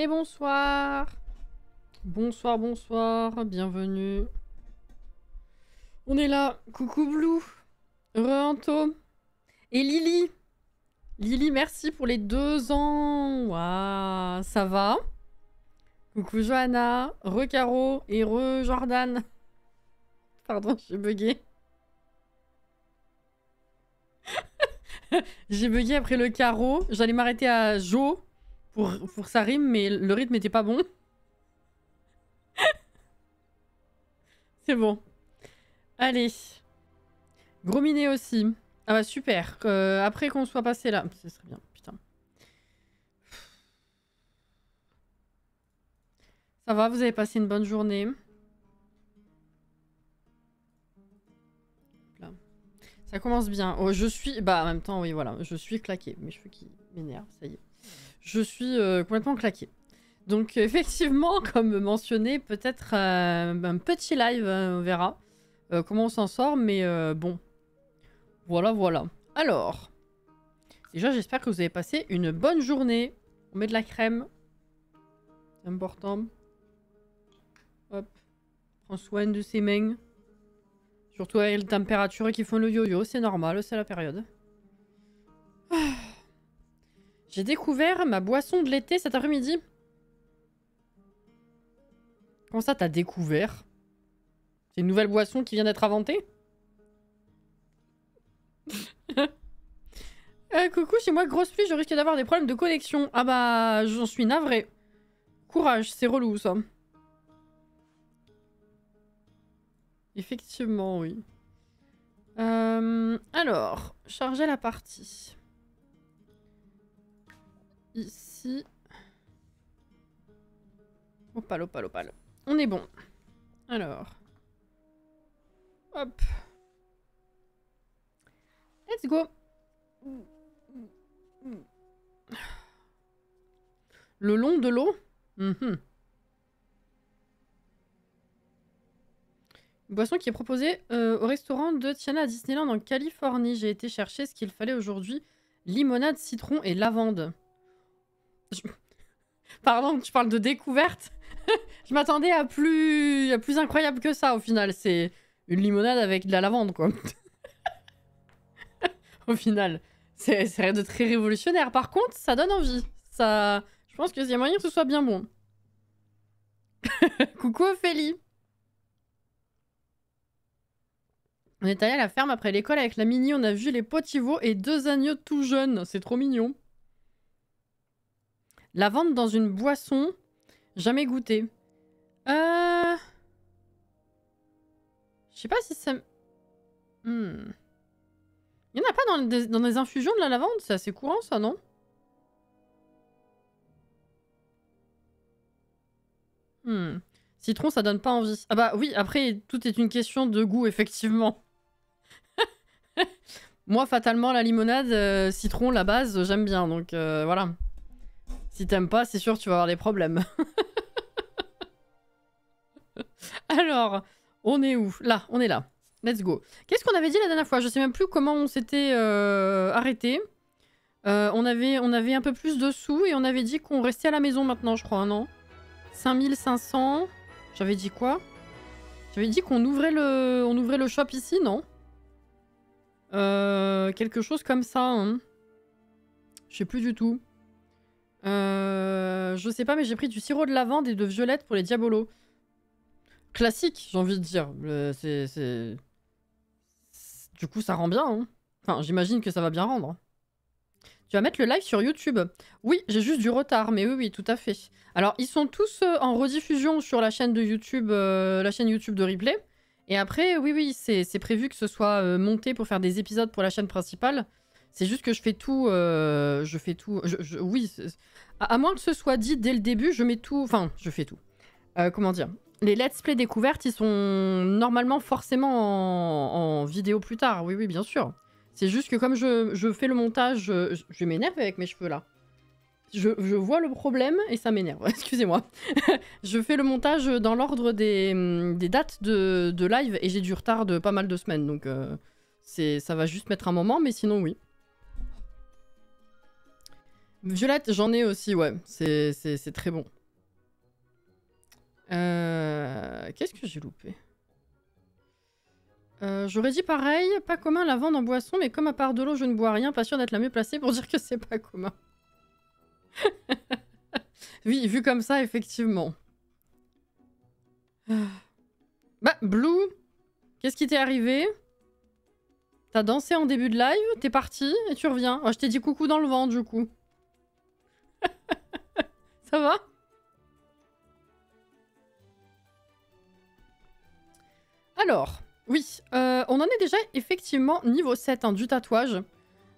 Et bonsoir. Bonsoir, bonsoir, bienvenue. On est là. Coucou Blue, Re-Anto et Lily. Lily, merci pour les 2 ans. Waouh, ça va? Coucou Johanna, Re-Caro et Re-Jordan. Pardon, j'ai bugué. J'ai bugué après le Caro. J'allais m'arrêter à Jo pour sa rime, mais le rythme était pas bon. C'est bon. Allez. Gros minet aussi. Ah bah super. Après qu'on soit passé là. Ce serait bien, putain. Ça va, vous avez passé une bonne journée? Là. Ça commence bien. Oh, je suis... Bah en même temps, oui, voilà. Je suis claquée. Mes cheveux qui m'énervent, ça y est. Je suis complètement claquée. Donc effectivement, comme mentionné, peut-être un petit live, on verra comment on s'en sort, mais bon. Voilà, voilà. Alors, déjà j'espère que vous avez passé une bonne journée. On met de la crème. C'est important. Hop. Prends soin de ses mains. Surtout avec les températures qui font le yo-yo, c'est normal, c'est la période. J'ai découvert ma boisson de l'été cet après-midi. Comment ça, t'as découvert? C'est une nouvelle boisson qui vient d'être inventée? Coucou, chez moi, grosse pluie, je risque d'avoir des problèmes de connexion. Ah bah, j'en suis navrée. Courage, c'est relou, ça. Effectivement, oui. Alors, charger la partie. Ici. Opal, opal, opal. On est bon. Alors. Hop. Let's go. Le long de l'eau. Une boisson qui est proposée au restaurant de Tiana à Disneyland en Californie. J'ai été chercher ce qu'il fallait aujourd'hui. Limonade, citron et lavande. Pardon, tu parles de découverte. Je m'attendais à plus incroyable que ça au final. C'est une limonade avec de la lavande, quoi. Au final. C'est rien de très révolutionnaire. Par contre, ça donne envie. Ça... Je pense qu'il y a moyen que ce soit bien bon. Coucou Ophélie. On est allé à la ferme après l'école avec la Mini. On a vu les potivots et 2 agneaux tout jeunes. C'est trop mignon. Lavande dans une boisson. Jamais goûté. Je sais pas si ça... Il y en a pas dans des infusions de la lavande? C'est assez courant, ça, non? Citron, ça donne pas envie. Ah bah oui, après, tout est une question de goût, effectivement. Moi, fatalement, la limonade, citron, la base, j'aime bien. Donc, voilà. Si t'aimes pas, c'est sûr, tu vas avoir des problèmes. Alors, on est où? Là, on est là. Let's go. Qu'est-ce qu'on avait dit la dernière fois? Je sais même plus comment on s'était arrêté. On avait un peu plus de sous et on avait dit qu'on restait à la maison maintenant, je crois, non? 5500. J'avais dit quoi? J'avais dit qu'on ouvrait le shop ici, non? Quelque chose comme ça, hein. Je sais plus du tout. Je sais pas, mais j'ai pris du sirop de lavande et de violette pour les diabolos. Classique, j'ai envie de dire. Du coup, ça rend bien, hein. Enfin, j'imagine que ça va bien rendre. Tu vas mettre le live sur YouTube? Oui, j'ai juste du retard, mais oui, oui, tout à fait. Alors, ils sont tous en rediffusion sur la chaîne de YouTube, la chaîne YouTube de Replay. Et après, oui, oui, c'est prévu que ce soit monté pour faire des épisodes pour la chaîne principale. C'est juste que je fais tout... oui, à moins que ce soit dit dès le début, je mets tout... Enfin, je fais tout. Comment dire? Les let's play découvertes, ils sont normalement forcément en vidéo plus tard. Oui, oui, bien sûr. C'est juste que comme je fais le montage... Je m'énerve avec mes cheveux, là. Je vois le problème et ça m'énerve. Excusez-moi. Je fais le montage dans l'ordre des dates de live et j'ai du retard de pas mal de semaines. Donc, ça va juste mettre un moment, mais sinon, oui. Violette, j'en ai aussi, ouais. C'est très bon. Qu'est-ce que j'ai loupé? J'aurais dit pareil, pas commun la vente en boisson, mais comme à part de l'eau, je ne bois rien, pas sûr d'être la mieux placée pour dire que c'est pas commun. Oui, vu comme ça, effectivement. Bah, Blue, qu'est-ce qui t'est arrivé? T'as dansé en début de live, t'es parti et tu reviens. Oh, je t'ai dit coucou dans le vent, du coup. Ça va? Alors, oui, on en est déjà effectivement niveau 7 hein, du tatouage.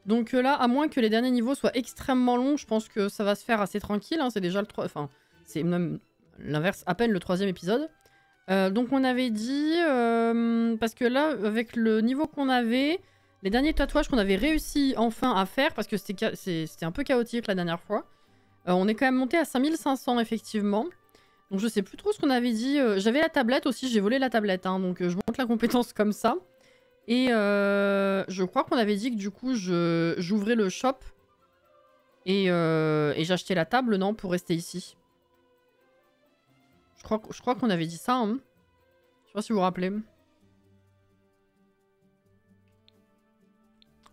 Donc là, à moins que les derniers niveaux soient extrêmement longs, je pense que ça va se faire assez tranquille. Hein, c'est déjà le 3... Enfin, c'est même l'inverse, à peine le 3e épisode. Donc on avait dit... parce que là, avec le niveau qu'on avait, les derniers tatouages qu'on avait réussi enfin à faire, parce que c'était un peu chaotique la dernière fois, on est quand même monté à 5500 effectivement. Donc je sais plus trop ce qu'on avait dit. J'avais la tablette aussi, j'ai volé la tablette. Hein, donc je monte la compétence comme ça. Et je crois qu'on avait dit que du coup j'ouvrais le shop. Et j'achetais la table, non, pour rester ici. Je crois qu'on avait dit ça. Hein. Je sais pas si vous vous rappelez.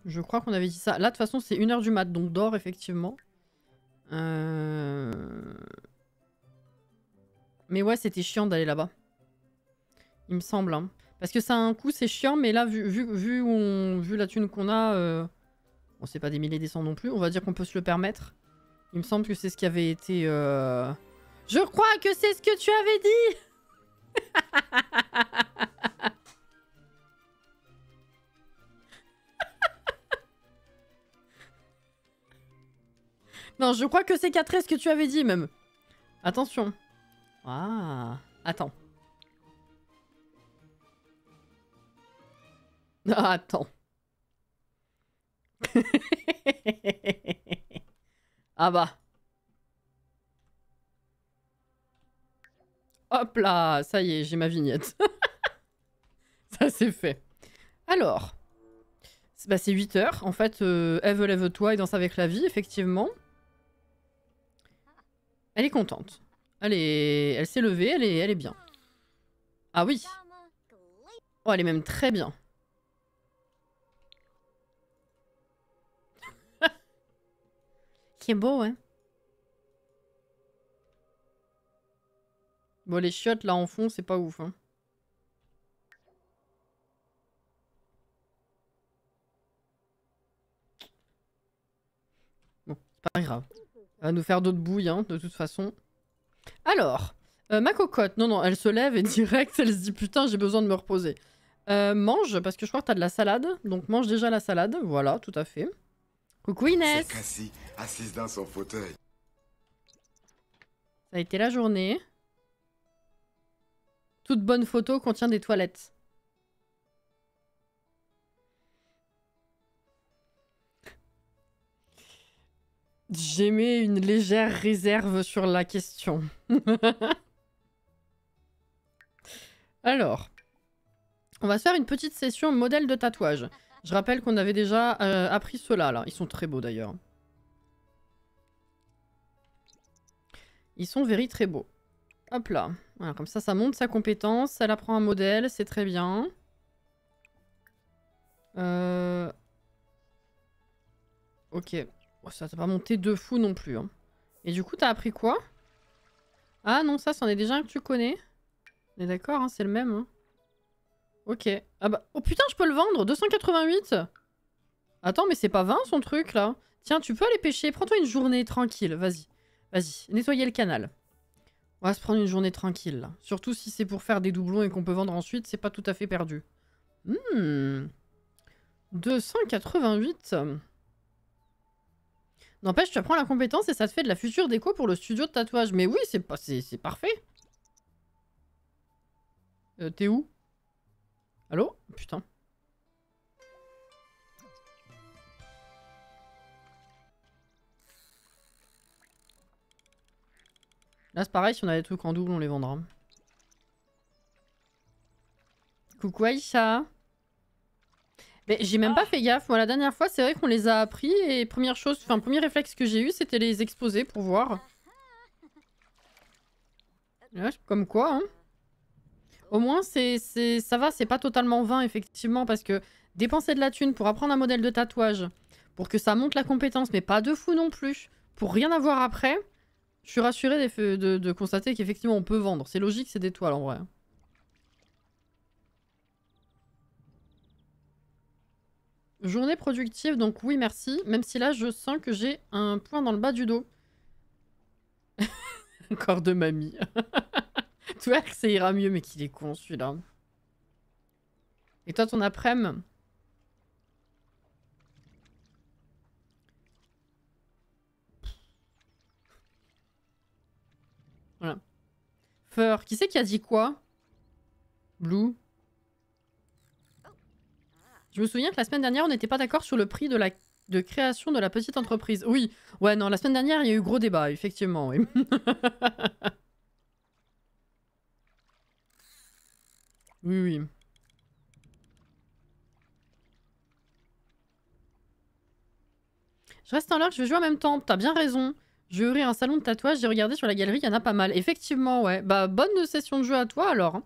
Je crois qu'on avait dit ça. Là de toute façon c'est 1h du mat, donc dors effectivement. Mais ouais, c'était chiant d'aller là-bas. Il me semble. Hein. Parce que ça a un coût, c'est chiant, mais là, vu la thune qu'on a, bon, c'est pas des milliers des cents non plus, on va dire qu'on peut se le permettre. Il me semble que c'est ce qui avait été... Je crois que c'est ce que tu avais dit. Non, je crois que c'est 4S que tu avais dit, même. Attention. Ah, attends. Ah, attends. Ah bah. Hop là, ça y est, j'ai ma vignette. Ça c'est fait. Alors. Bah, c'est 8 heures. En fait, Eve, lève-toi et danse avec la vie, effectivement. Elle est contente. Elle s'est levée, elle est bien. Ah oui. Oh, elle est même très bien. Qui est beau, hein. Bon, les chiottes, là, en fond, c'est pas ouf, hein. Bon, c'est pas grave. Elle va nous faire d'autres bouilles, hein, de toute façon. Alors, ma cocotte. Non, non, elle se lève et direct, elle se dit, putain, j'ai besoin de me reposer. Mange, parce que je crois que t'as de la salade. Donc, mange déjà la salade. Voilà, tout à fait. Coucou Inès. C'est Cassie, assise dans son fauteuil. Ça a été la journée. Toute bonne photo contient des toilettes. J'émets une légère réserve sur la question. Alors, on va se faire une petite session modèle de tatouage. Je rappelle qu'on avait déjà appris ceux-là, là. Ils sont très beaux, d'ailleurs. Ils sont très beaux. Hop là. Voilà, comme ça monte sa compétence. Elle apprend un modèle, c'est très bien. Ok. Oh, ça t'a pas monté de fou non plus. Hein. Et du coup, t'as appris quoi? Ah non, ça, c'en est déjà un que tu connais. On est d'accord, hein, c'est le même. Hein. Ok. Ah bah... Oh putain, je peux le vendre 288. Attends, mais c'est pas 20 son truc, là. Tiens, tu peux aller pêcher. Prends-toi une journée tranquille. Vas-y. Vas-y. Nettoyer le canal. On va se prendre une journée tranquille, là. Surtout si c'est pour faire des doublons et qu'on peut vendre ensuite, c'est pas tout à fait perdu. 288. N'empêche, tu apprends la compétence et ça te fait de la future déco pour le studio de tatouage. Mais oui, c'est parfait. T'es où? Allô? Putain. Là, c'est pareil, si on a des trucs en double, on les vendra. Coucou Aïcha. Mais j'ai même pas fait gaffe. Moi, la dernière fois, c'est vrai qu'on les a appris et première chose, enfin, premier réflexe que j'ai eu, c'était les exposer pour voir. Ouais, comme quoi, hein. Au moins, ça va, c'est pas totalement vain, effectivement, parce que dépenser de la thune pour apprendre un modèle de tatouage, pour que ça monte la compétence, mais pas de fou non plus, pour rien avoir après, je suis rassurée de constater qu'effectivement, on peut vendre. C'est logique, c'est des toiles, en vrai. Journée productive, donc oui, merci. Même si là, je sens que j'ai un point dans le bas du dos. Corps de mamie. Twerk, ça ira mieux, mais qu'il est con, celui-là. Et toi, ton après-midi? Voilà. Fur, qui c'est qui a dit quoi? Blue. Je me souviens que la semaine dernière, on n'était pas d'accord sur le prix de création de la petite entreprise. Oui, ouais, non, la semaine dernière, il y a eu gros débat, effectivement, oui. Oui, oui. Je reste en l'heure, je vais jouer en même temps. T'as bien raison. Je vais ouvrir un salon de tatouage, j'ai regardé sur la galerie, il y en a pas mal. Effectivement, ouais. Bah, bonne session de jeu à toi, alors. Hein.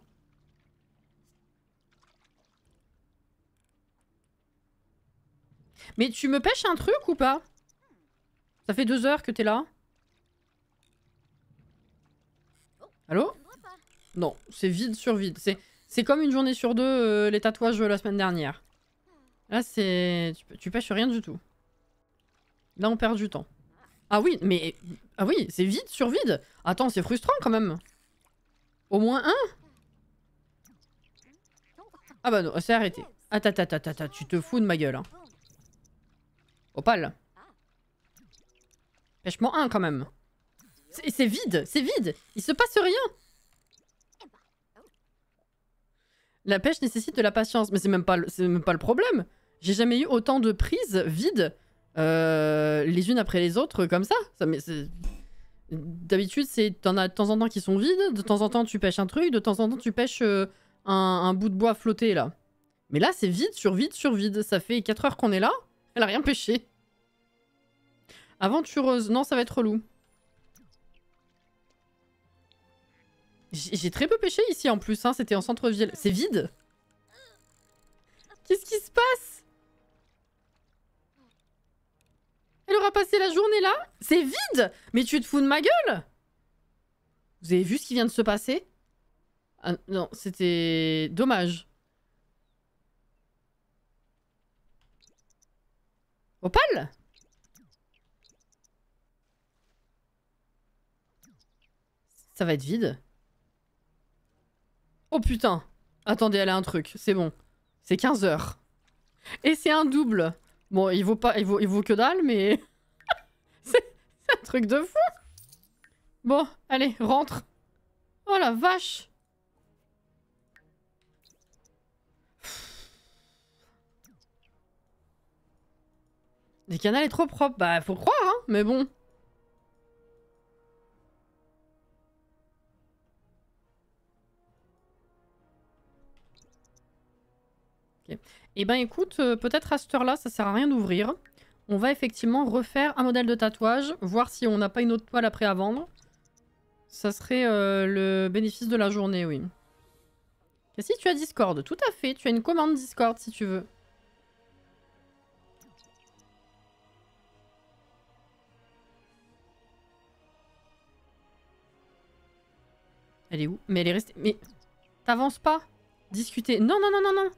Mais tu me pêches un truc ou pas? Ça fait 2 heures que t'es là. Allô? Non, c'est vide sur vide. C'est comme une journée sur deux, les tatouages la semaine dernière. Là, c'est... Tu pêches rien du tout. Là, on perd du temps. Ah oui, mais... Ah oui, c'est vide sur vide. Attends, c'est frustrant quand même. Au moins un? Ah bah non, c'est arrêté. Attends, tu te fous de ma gueule. Hein. Opale. Pêche-moi un quand même. C'est vide, c'est vide. Il se passe rien. La pêche nécessite de la patience. Mais c'est même pas le problème. J'ai jamais eu autant de prises vides les unes après les autres comme ça. D'habitude, t'en as de temps en temps qui sont vides. De temps en temps, tu pêches un truc. De temps en temps, tu pêches un bout de bois flotté là. Mais là, c'est vide sur vide sur vide. Ça fait 4 heures qu'on est là. Elle a rien pêché. Aventureuse. Non, ça va être relou. J'ai très peu pêché ici en plus, hein. C'était en centre-ville. C'est vide. Qu'est-ce qui se passe? Elle aura passé la journée là? C'est vide. Mais tu te fous de ma gueule? Vous avez vu ce qui vient de se passer? Ah, non, c'était dommage. Opale? Ça va être vide. Oh putain. Attendez, elle a un truc. C'est bon. C'est 15 heures. Et c'est un double. Bon, il vaut que dalle, mais... c'est un truc de fou. Bon, allez, rentre. Oh la vache. Le canal est trop propre. Bah, faut croire, hein, mais bon. Okay. Eh ben écoute, peut-être à cette heure-là, ça sert à rien d'ouvrir. On va effectivement refaire un modèle de tatouage, voir si on n'a pas une autre toile après à vendre. Ça serait le bénéfice de la journée, oui. Cassie, tu as Discord, tout à fait. Tu as une commande Discord si tu veux. Elle est où? Mais elle est restée... Mais t'avances pas? Discuter. Non, non, non, non, non.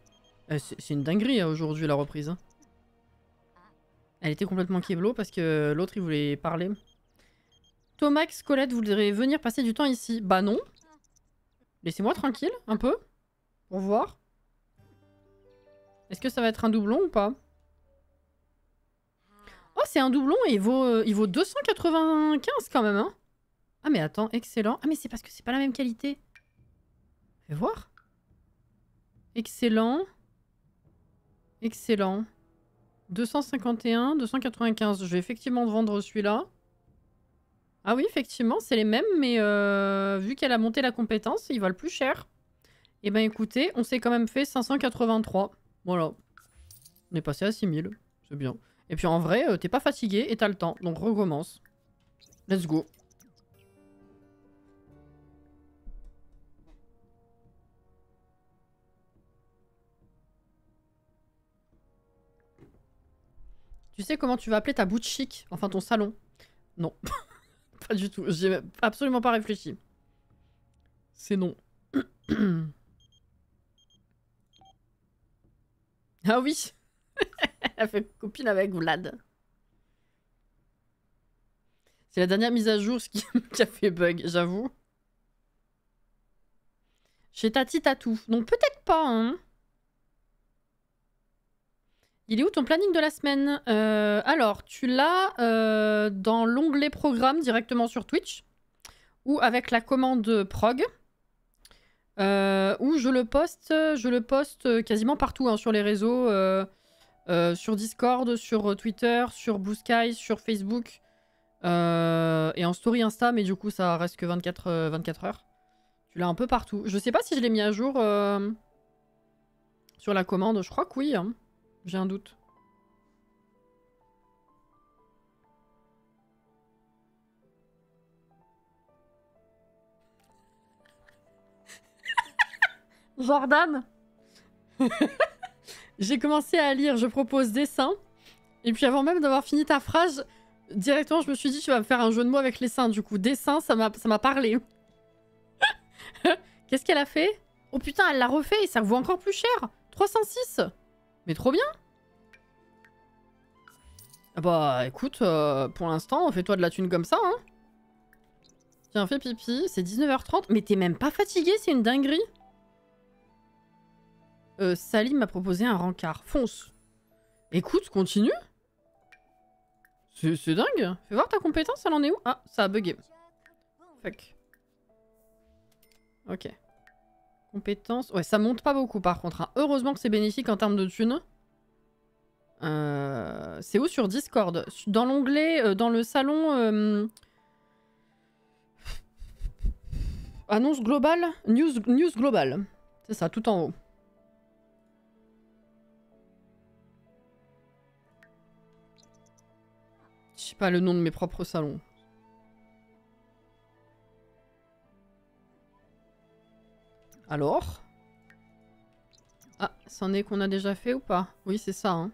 C'est une dinguerie aujourd'hui la reprise. Hein. Elle était complètement keblo parce que l'autre il voulait parler. Tomax, Colette, vous voudrez venir passer du temps ici? Bah non. Laissez-moi tranquille, un peu. Pour voir. Est-ce que ça va être un doublon ou pas? Oh, c'est un doublon et il vaut 295 quand même, hein. Ah mais attends, excellent. Ah mais c'est parce que c'est pas la même qualité. Fais voir. Excellent. Excellent. 251, 295. Je vais effectivement vendre celui-là. Ah oui, effectivement, c'est les mêmes, mais vu qu'elle a monté la compétence, ils valent plus cher. Et ben écoutez, on s'est quand même fait 583. Voilà. On est passé à 6000. C'est bien. Et puis en vrai, t'es pas fatigué et t'as le temps. Donc recommence. Let's go. Tu sais comment tu vas appeler ta boutique? Enfin ton salon? Non. Pas du tout. J'y ai absolument pas réfléchi. C'est non. Ah oui. Elle fait copine avec Vlad. C'est la dernière mise à jour qui a fait bug, j'avoue. Chez Tati Tatou. Donc peut-être pas, hein. Il est où ton planning de la semaine? Alors, tu l'as dans l'onglet programme directement sur Twitch. Ou avec la commande prog. Ou je le poste quasiment partout, hein, sur les réseaux. Sur Discord, sur Twitter, sur Blue Sky, sur Facebook. Et en story Insta, mais du coup ça reste que 24 heures. Tu l'as un peu partout. Je sais pas si je l'ai mis à jour sur la commande. Je crois que oui, hein. J'ai un doute. Jordan. J'ai commencé à lire Je propose dessin. Et puis avant même d'avoir fini ta phrase, directement je me suis dit tu vas me faire un jeu de mots avec les seins. Du coup dessin ça m'a parlé. Qu'est-ce qu'elle a fait? Oh putain, elle l'a refait et ça vaut encore plus cher. 306. Mais trop bien. Ah bah écoute, pour l'instant fais-toi de la thune comme ça, hein. Tiens, fais pipi, c'est 19h30. Mais t'es même pas fatigué, c'est une dinguerie. Salim m'a proposé un rencard. Fonce. Écoute, continue. C'est dingue. Fais voir ta compétence, elle en est où? Ah, ça a bugué. Fuck. Ok. Compétence. Ouais, ça monte pas beaucoup par contre, hein. Heureusement que c'est bénéfique en termes de thunes. C'est où sur Discord? Dans l'onglet, dans le salon... Annonce globale? News globale. C'est ça, tout en haut. Je sais pas le nom de mes propres salons. Alors? Ah, c'en est qu'on a déjà fait ou pas? Oui, c'est ça, hein.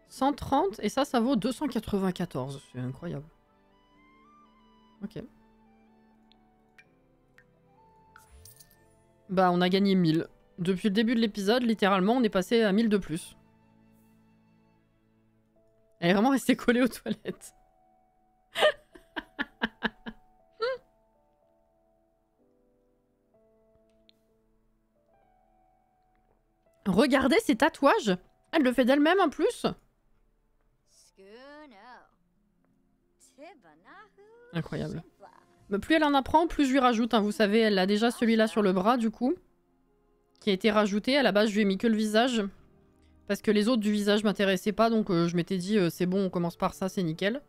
130 et ça vaut 294. C'est incroyable. Ok. Bah, on a gagné 1000. Depuis le début de l'épisode, littéralement, on est passé à 1000 de plus. Elle est vraiment restée collée aux toilettes. Regardez ses tatouages. Elle le fait d'elle-même en plus. Incroyable. Mais plus elle en apprend, plus je lui rajoute, hein. Vous savez, elle a déjà celui-là sur le bras, du coup. Qui a été rajouté. À la base, je lui ai mis que le visage. Parce que les autres du visage m'intéressaient pas. Donc je m'étais dit, c'est bon, on commence par ça, c'est nickel.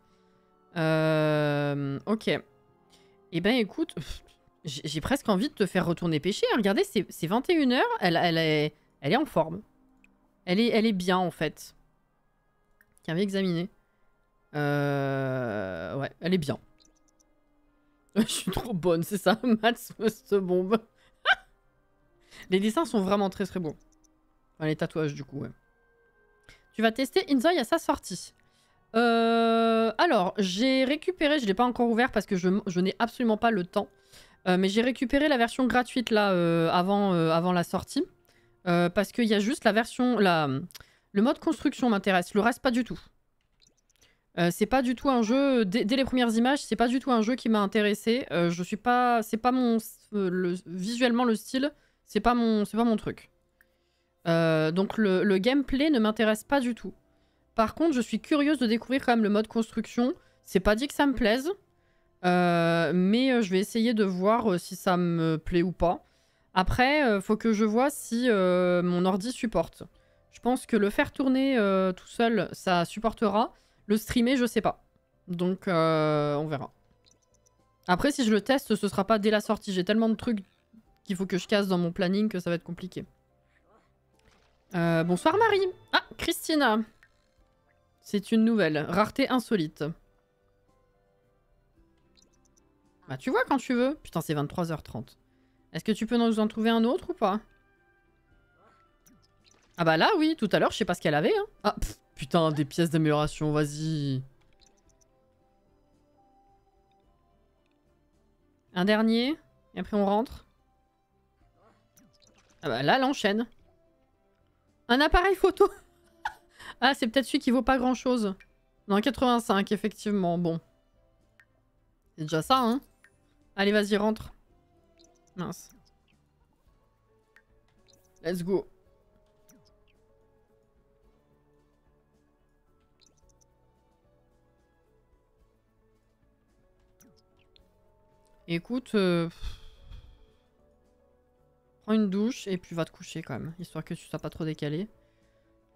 Ok. Eh ben écoute, j'ai presque envie de te faire retourner pêcher. Regardez, c'est 21h. Elle est en forme. Elle est bien, en fait. Qui avait examiné. Ouais, elle est bien. Je suis trop bonne, c'est ça. Mats Must Bomb. Les dessins sont vraiment très très beaux. Enfin, les tatouages, du coup, ouais. Tu vas tester Inzoi à sa sortie. Alors, j'ai récupéré, je ne l'ai pas encore ouvert parce que je n'ai absolument pas le temps. Mais j'ai récupéré la version gratuite là avant la sortie. Parce qu'il y a juste la version... Le mode construction m'intéresse, le reste pas du tout. C'est pas du tout un jeu... Dès les premières images, c'est pas du tout un jeu qui m'a intéressé. Je suis pas... C'est pas mon... visuellement, le style, c'est pas mon truc. Donc le gameplay ne m'intéresse pas du tout. Par contre, je suis curieuse de découvrir quand même le mode construction. C'est pas dit que ça me plaise. Mais je vais essayer de voir si ça me plaît ou pas. Après, faut que je vois si mon ordi supporte. Je pense que le faire tourner tout seul, ça supportera. Le streamer, je sais pas. Donc, on verra. Après, si je le teste, ce sera pas dès la sortie. J'ai tellement de trucs qu'il faut que je casse dans mon planning que ça va être compliqué. Bonsoir Marie. Ah, Christina. C'est une nouvelle. Rareté insolite. Bah tu vois quand tu veux. Putain, c'est 23h30. Est-ce que tu peux nous en trouver un autre ou pas? Ah bah là, oui. Tout à l'heure, je sais pas ce qu'elle avait. Hein. Ah, putain, des pièces d'amélioration. Vas-y. Un dernier. Et après, on rentre. Ah bah là, elle enchaîne. Un appareil photo. Ah, c'est peut-être celui qui vaut pas grand-chose. Non, 85, effectivement. Bon. C'est déjà ça, hein. Allez, vas-y, rentre. Mince. Let's go. Écoute, prends une douche et puis va te coucher quand même, histoire que tu sois pas trop décalé.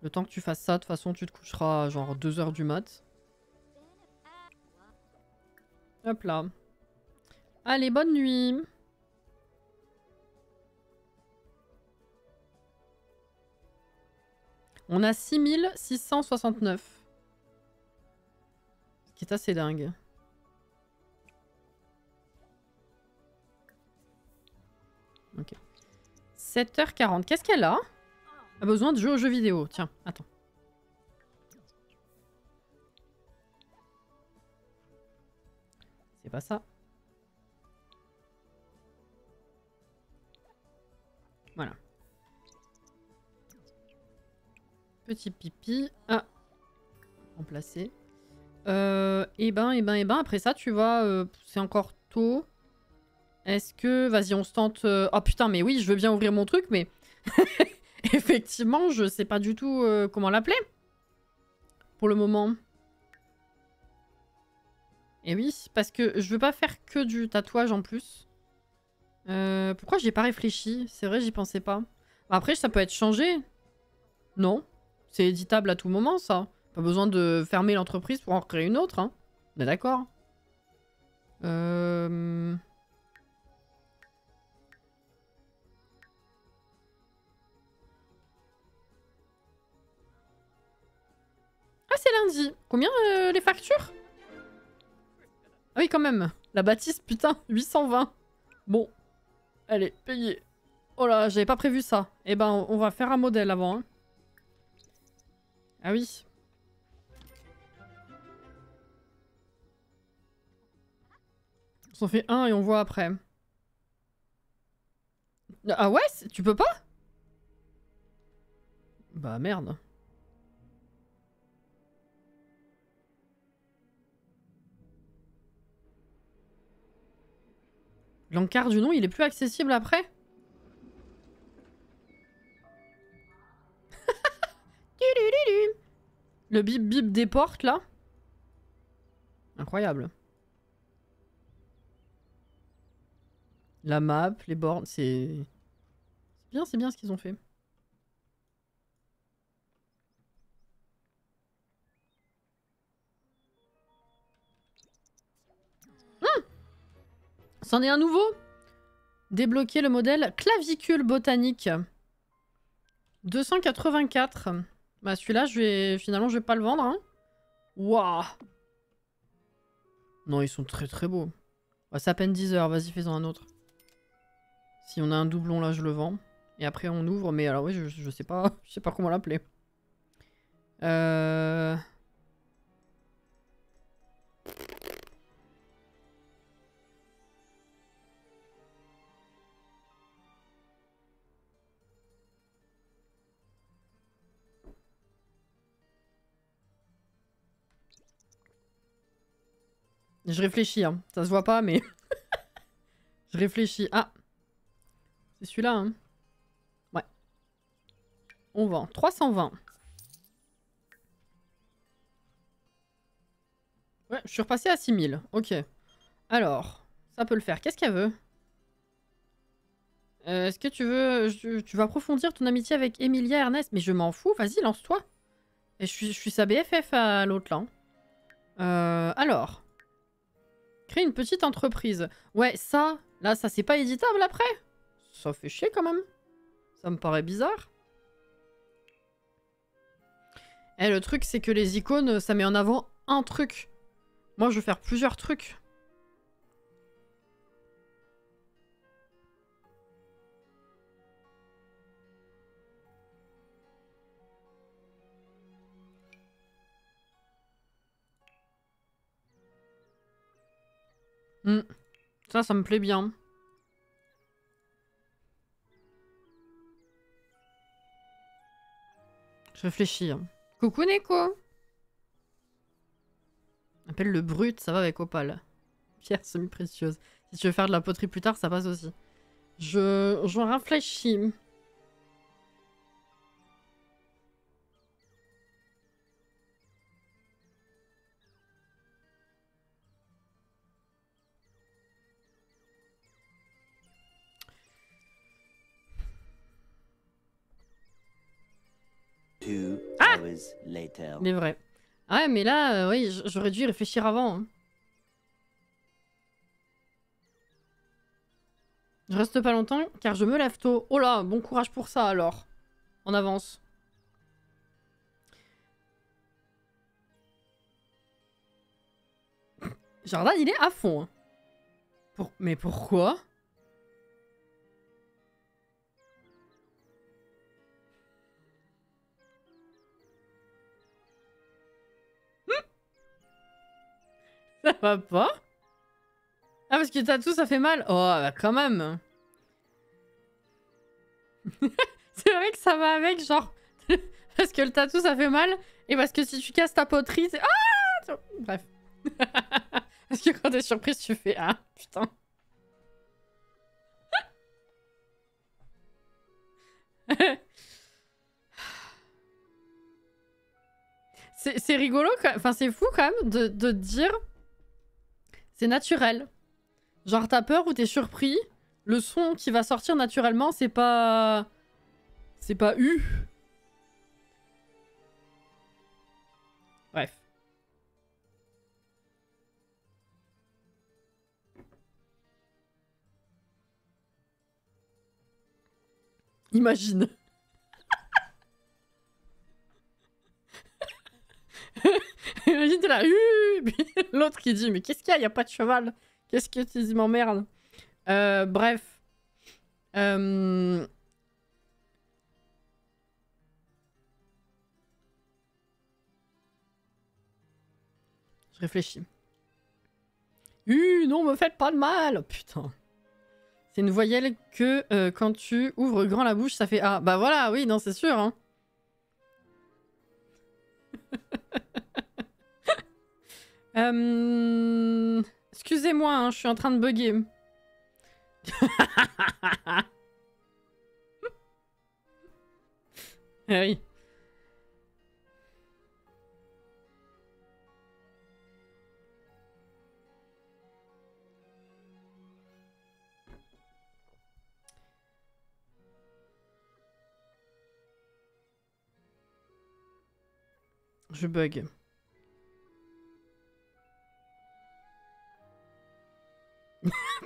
Le temps que tu fasses ça, de toute façon, tu te coucheras genre 2 h du mat. Hop là. Allez, bonne nuit. On a 6669. Ce qui est assez dingue. Ok. 7h40. Qu'est-ce qu'elle a? A besoin de jouer aux jeux vidéo. Tiens, attends. C'est pas ça. Voilà. Petit pipi. Ah. Remplacé. Après ça, tu vois, c'est encore tôt. Est-ce que... Vas-y, on se tente... Oh putain, mais oui, je veux bien ouvrir mon truc, mais... Effectivement, je sais pas du tout comment l'appeler. Pour le moment. Et oui, parce que je veux pas faire que du tatouage en plus. Pourquoi j'y ai pas réfléchi? C'est vrai, j'y pensais pas. Après, ça peut être changé. Non. C'est éditable à tout moment, ça. Pas besoin de fermer l'entreprise pour en créer une autre, hein. On est d'accord. Ah, c'est lundi. Combien les factures? Ah oui, quand même. La bâtisse, putain, 820. Bon. Allez, payé. Oh là, j'avais pas prévu ça. Eh ben, on va faire un modèle avant. Hein. Ah oui. On s'en fait un et on voit après. Ah ouais? Tu peux pas? Bah merde. L'encart du nom, il est plus accessible après? Le bip bip des portes là? Incroyable. La map, les bornes, c'est bien ce qu'ils ont fait. C'en est un nouveau. Débloquer le modèle clavicule botanique. 284. Bah celui-là, finalement, je vais pas le vendre. Hein. Waouh. Non, ils sont très très beaux. Bah, c'est à peine 10 heures. Vas-y, fais-en un autre. Si on a un doublon là, je le vends. Et après, on ouvre. Mais alors oui, je sais pas, je sais pas comment l'appeler. Je réfléchis, hein. Ça se voit pas, mais... je réfléchis. Ah. C'est celui-là, hein. Ouais. On vend. 320. Ouais, je suis repassé à 6000. Ok. Alors, ça peut le faire. Qu'est-ce qu'elle veut? Est-ce que tu veux... Tu vas approfondir ton amitié avec Emilia Ernest? Mais je m'en fous. Vas-y, lance-toi. Et je suis sa BFF à l'autre, là. Alors... Créer une petite entreprise. Ouais, ça... Là, ça, c'est pas éditable après? Ça fait chier, quand même. Ça me paraît bizarre. Eh, le truc, c'est que les icônes, ça met en avant un truc. Moi, je veux faire plusieurs trucs. Ça me plaît bien. Je réfléchis. Coucou Neko. Appelle le brut, ça va avec Opal. Pierre semi-précieuse. Si tu veux faire de la poterie plus tard, ça passe aussi. Je réfléchis. Ah, il est vrai. Ah ouais, mais là, oui, j'aurais dû y réfléchir avant. Hein. Je reste pas longtemps car je me lève tôt. Oh là, bon courage pour ça alors. En avance. Jordan, il est à fond. Hein. Mais pourquoi? Ça va pas? Ah, parce que tatou, ça fait mal? Oh, bah quand même. C'est vrai que ça va avec, genre... parce que le tatou, ça fait mal. Et parce que si tu casses ta poterie, c'est... Ah! Bref. Parce que quand t'es surprise, tu fais... Ah, putain. C'est rigolo, enfin c'est fou quand même de dire... C'est naturel. Genre t'as peur ou t'es surpris, le son qui va sortir naturellement, c'est pas... C'est pas U. Bref. Imagine. Imagine t'es là, puis l'autre qui dit, mais qu'est-ce qu'il y a? Y a pas de cheval. Qu'est-ce que tu dis, m'emmerde. Bref. Je réfléchis. Non, me faites pas de mal. Oh, putain. C'est une voyelle que quand tu ouvres grand la bouche, ça fait A. Bah voilà, oui, non, c'est sûr. Hein. Excusez-moi, hein, je suis en train de bugger. Ah oui. Je bug.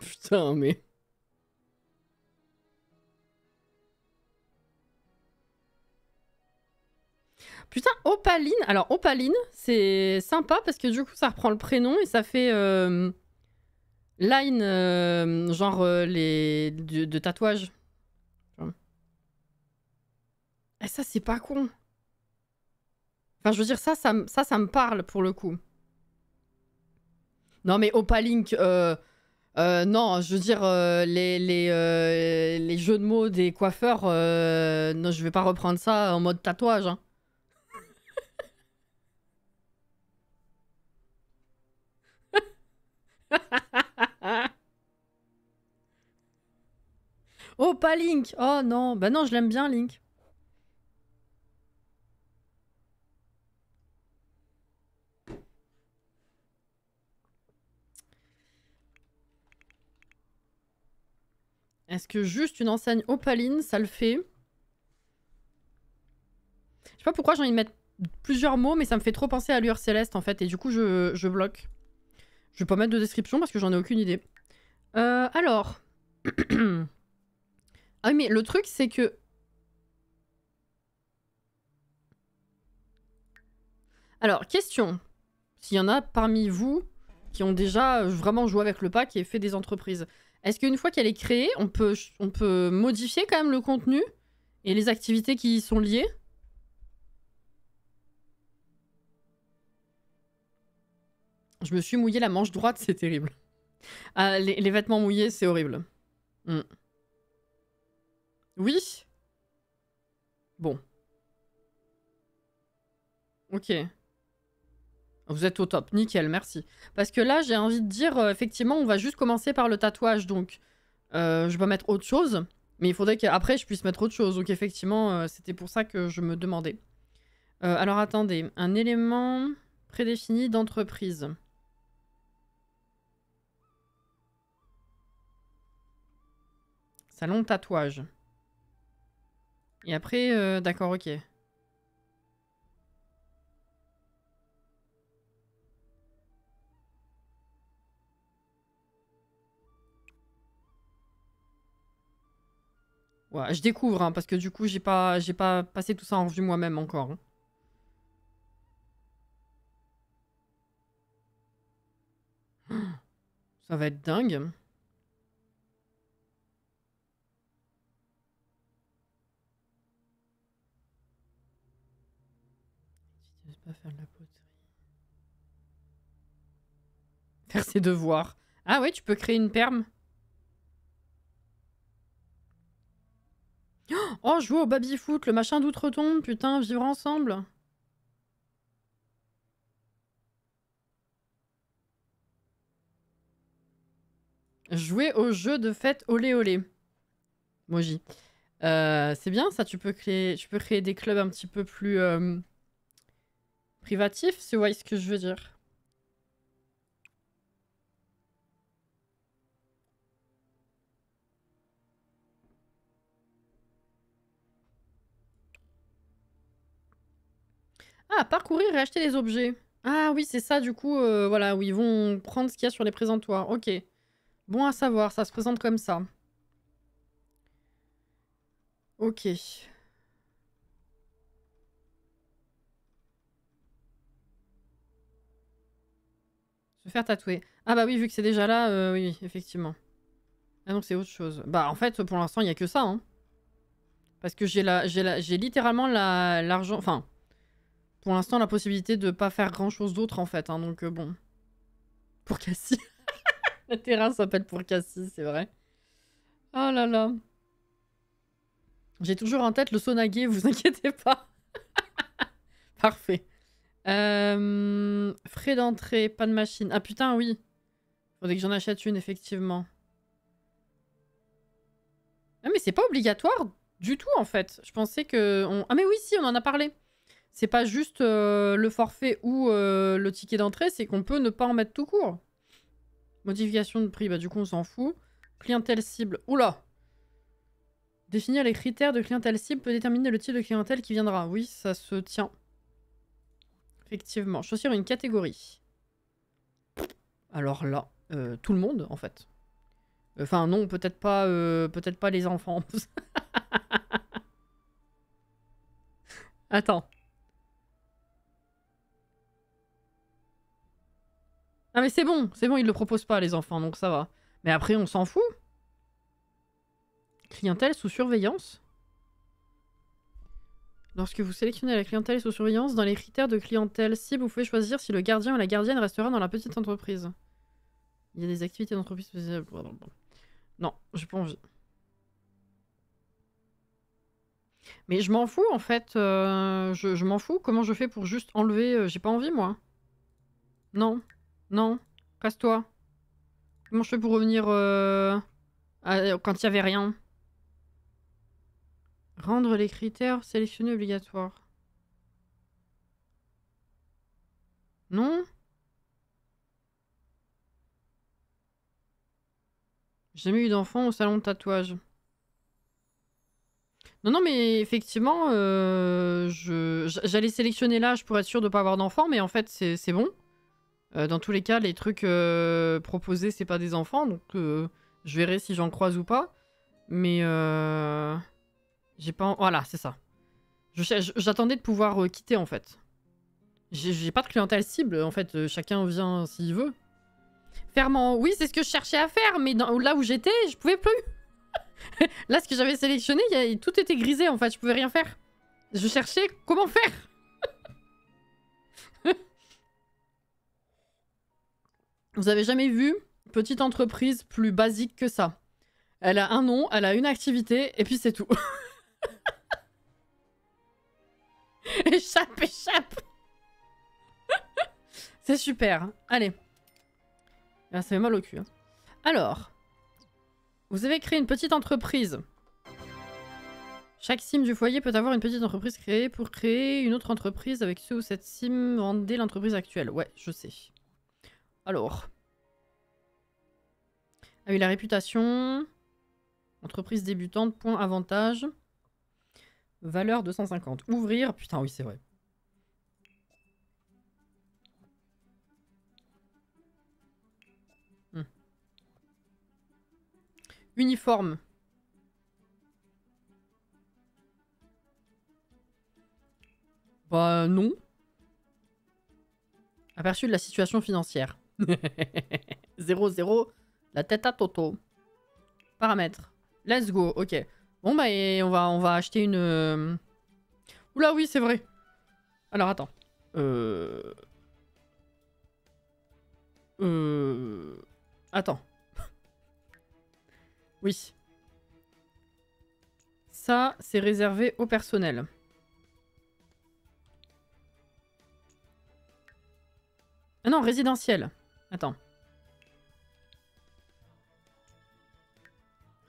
Putain, mais... Putain, Opaline. Alors, Opaline, c'est sympa parce que du coup, ça reprend le prénom et ça fait line, genre les de tatouage. Et ça, c'est pas con. Enfin, je veux dire, ça me parle pour le coup. Non, mais Opalink, non, je veux dire, les jeux de mots des coiffeurs, non, je vais pas reprendre ça en mode tatouage. Hein. Oh, pas Link. Oh non, bah non, je l'aime bien, Link. Est-ce que juste une enseigne opaline, ça le fait? Je sais pas pourquoi j'ai envie de mettre plusieurs mots, mais ça me fait trop penser à Lueur Céleste, en fait, et du coup, je bloque. Je vais pas mettre de description parce que j'en ai aucune idée. Alors... ah oui, mais le truc, c'est que... Alors, question. S'il y en a parmi vous qui ont déjà vraiment joué avec le pack et fait des entreprises, est-ce qu'une fois qu'elle est créée, on peut modifier quand même le contenu et les activités qui y sont liées? Je me suis mouillé la manche droite, c'est terrible. Ah, les vêtements mouillés, c'est horrible. Mm. Oui. Bon. Ok. Vous êtes au top, nickel, merci. Parce que là, j'ai envie de dire, effectivement, on va juste commencer par le tatouage, donc je vais mettre autre chose. Mais il faudrait qu'après, je puisse mettre autre chose. Donc effectivement, c'était pour ça que je me demandais. Alors attendez, un élément prédéfini d'entreprise. Salon de tatouage. Et après, d'accord, ok. Ouais, je découvre, hein, parce que du coup, j'ai pas passé tout ça en vue moi-même encore. Hein. Ça va être dingue. Tu veux pas faire de la poterie. Faire ses devoirs. Ah ouais, tu peux créer une perme. Oh, jouer au baby-foot, le machin d'outre-tombe, putain, vivre ensemble. Jouer au jeu de fête olé olé. Moji. C'est bien ça, tu peux créer des clubs un petit peu plus privatifs, si vous voyez ce que je veux dire. Ah, parcourir et acheter des objets. Ah oui, c'est ça, du coup, voilà, où ils vont prendre ce qu'il y a sur les présentoirs. Ok. Bon à savoir, ça se présente comme ça. Ok. Se faire tatouer. Ah bah oui, vu que c'est déjà là, oui, effectivement. Ah non, c'est autre chose. Bah en fait, pour l'instant, il n'y a que ça, hein. Parce que j'ai littéralement l'argent... Enfin, pour l'instant, la possibilité de pas faire grand-chose d'autre, en fait. Hein, donc bon. Pour Cassie. Le terrain s'appelle pour Cassie, c'est vrai. Oh là là. J'ai toujours en tête le sonagué, vous inquiétez pas. Parfait. Frais d'entrée, pas de machine. Ah putain, oui. Faudrait que j'en achète une, effectivement. Ah mais c'est pas obligatoire du tout, en fait. Je pensais que... Ah mais oui, si, on en a parlé. C'est pas juste le forfait ou le ticket d'entrée, c'est qu'on peut ne pas en mettre tout court. Modification de prix, bah du coup on s'en fout. Clientèle cible, oula. Définir les critères de clientèle cible peut déterminer le type de clientèle qui viendra. Oui, ça se tient. Effectivement. Choisir une catégorie. Alors là, tout le monde en fait. Enfin non, peut-être pas les enfants. Attends. Ah mais c'est bon, ils le proposent pas les enfants, donc ça va. Mais après on s'en fout. Clientèle sous surveillance. Lorsque vous sélectionnez la clientèle sous surveillance, dans les critères de clientèle cible, vous pouvez choisir si le gardien ou la gardienne restera dans la petite entreprise. Il y a des activités d'entreprise spéciales. Non, j'ai pas envie. Mais je m'en fous en fait. Je m'en fous. Comment je fais pour juste enlever... J'ai pas envie moi. Non. Non. Casse-toi. Comment je fais pour revenir quand il y avait rien? Rendre les critères sélectionnés obligatoires. Non? J'ai jamais eu d'enfant au salon de tatouage. Non, non, mais effectivement, j'allais sélectionner l'âge pour être sûr de pas avoir d'enfant, mais en fait, c'est bon. Dans tous les cas, les trucs proposés, c'est pas des enfants, donc je verrai si j'en croise ou pas. Mais j'ai pas... Voilà, c'est ça. J'attendais de pouvoir quitter, en fait. J'ai pas de clientèle cible, en fait. Chacun vient s'il veut. Ferment. Oui, c'est ce que je cherchais à faire, mais là où j'étais, je pouvais plus. Là, ce que j'avais sélectionné, tout était grisé, en fait. Je pouvais rien faire. Je cherchais comment faire. Vous avez jamais vu petite entreprise plus basique que ça? Elle a un nom, elle a une activité, et puis c'est tout. Échappe, échappe. C'est super. Allez. Là, ça fait mal au cul. Hein. Alors, vous avez créé une petite entreprise. Chaque sim du foyer peut avoir une petite entreprise créée pour créer une autre entreprise avec ceux où cette sim vendait l'entreprise actuelle. Ouais, je sais. Alors. Ah oui, la réputation. Entreprise débutante, point avantage. Valeur 250. Ouvrir. Putain, oui, c'est vrai. Uniforme. Bah non. Aperçu de la situation financière. 0-0. La tête à Toto. Paramètres. Let's go. Ok. Bon bah et on va acheter une... Oula oui c'est vrai. Alors attends. Attends. Oui. Ça c'est réservé au personnel. Ah non, résidentiel. Attends.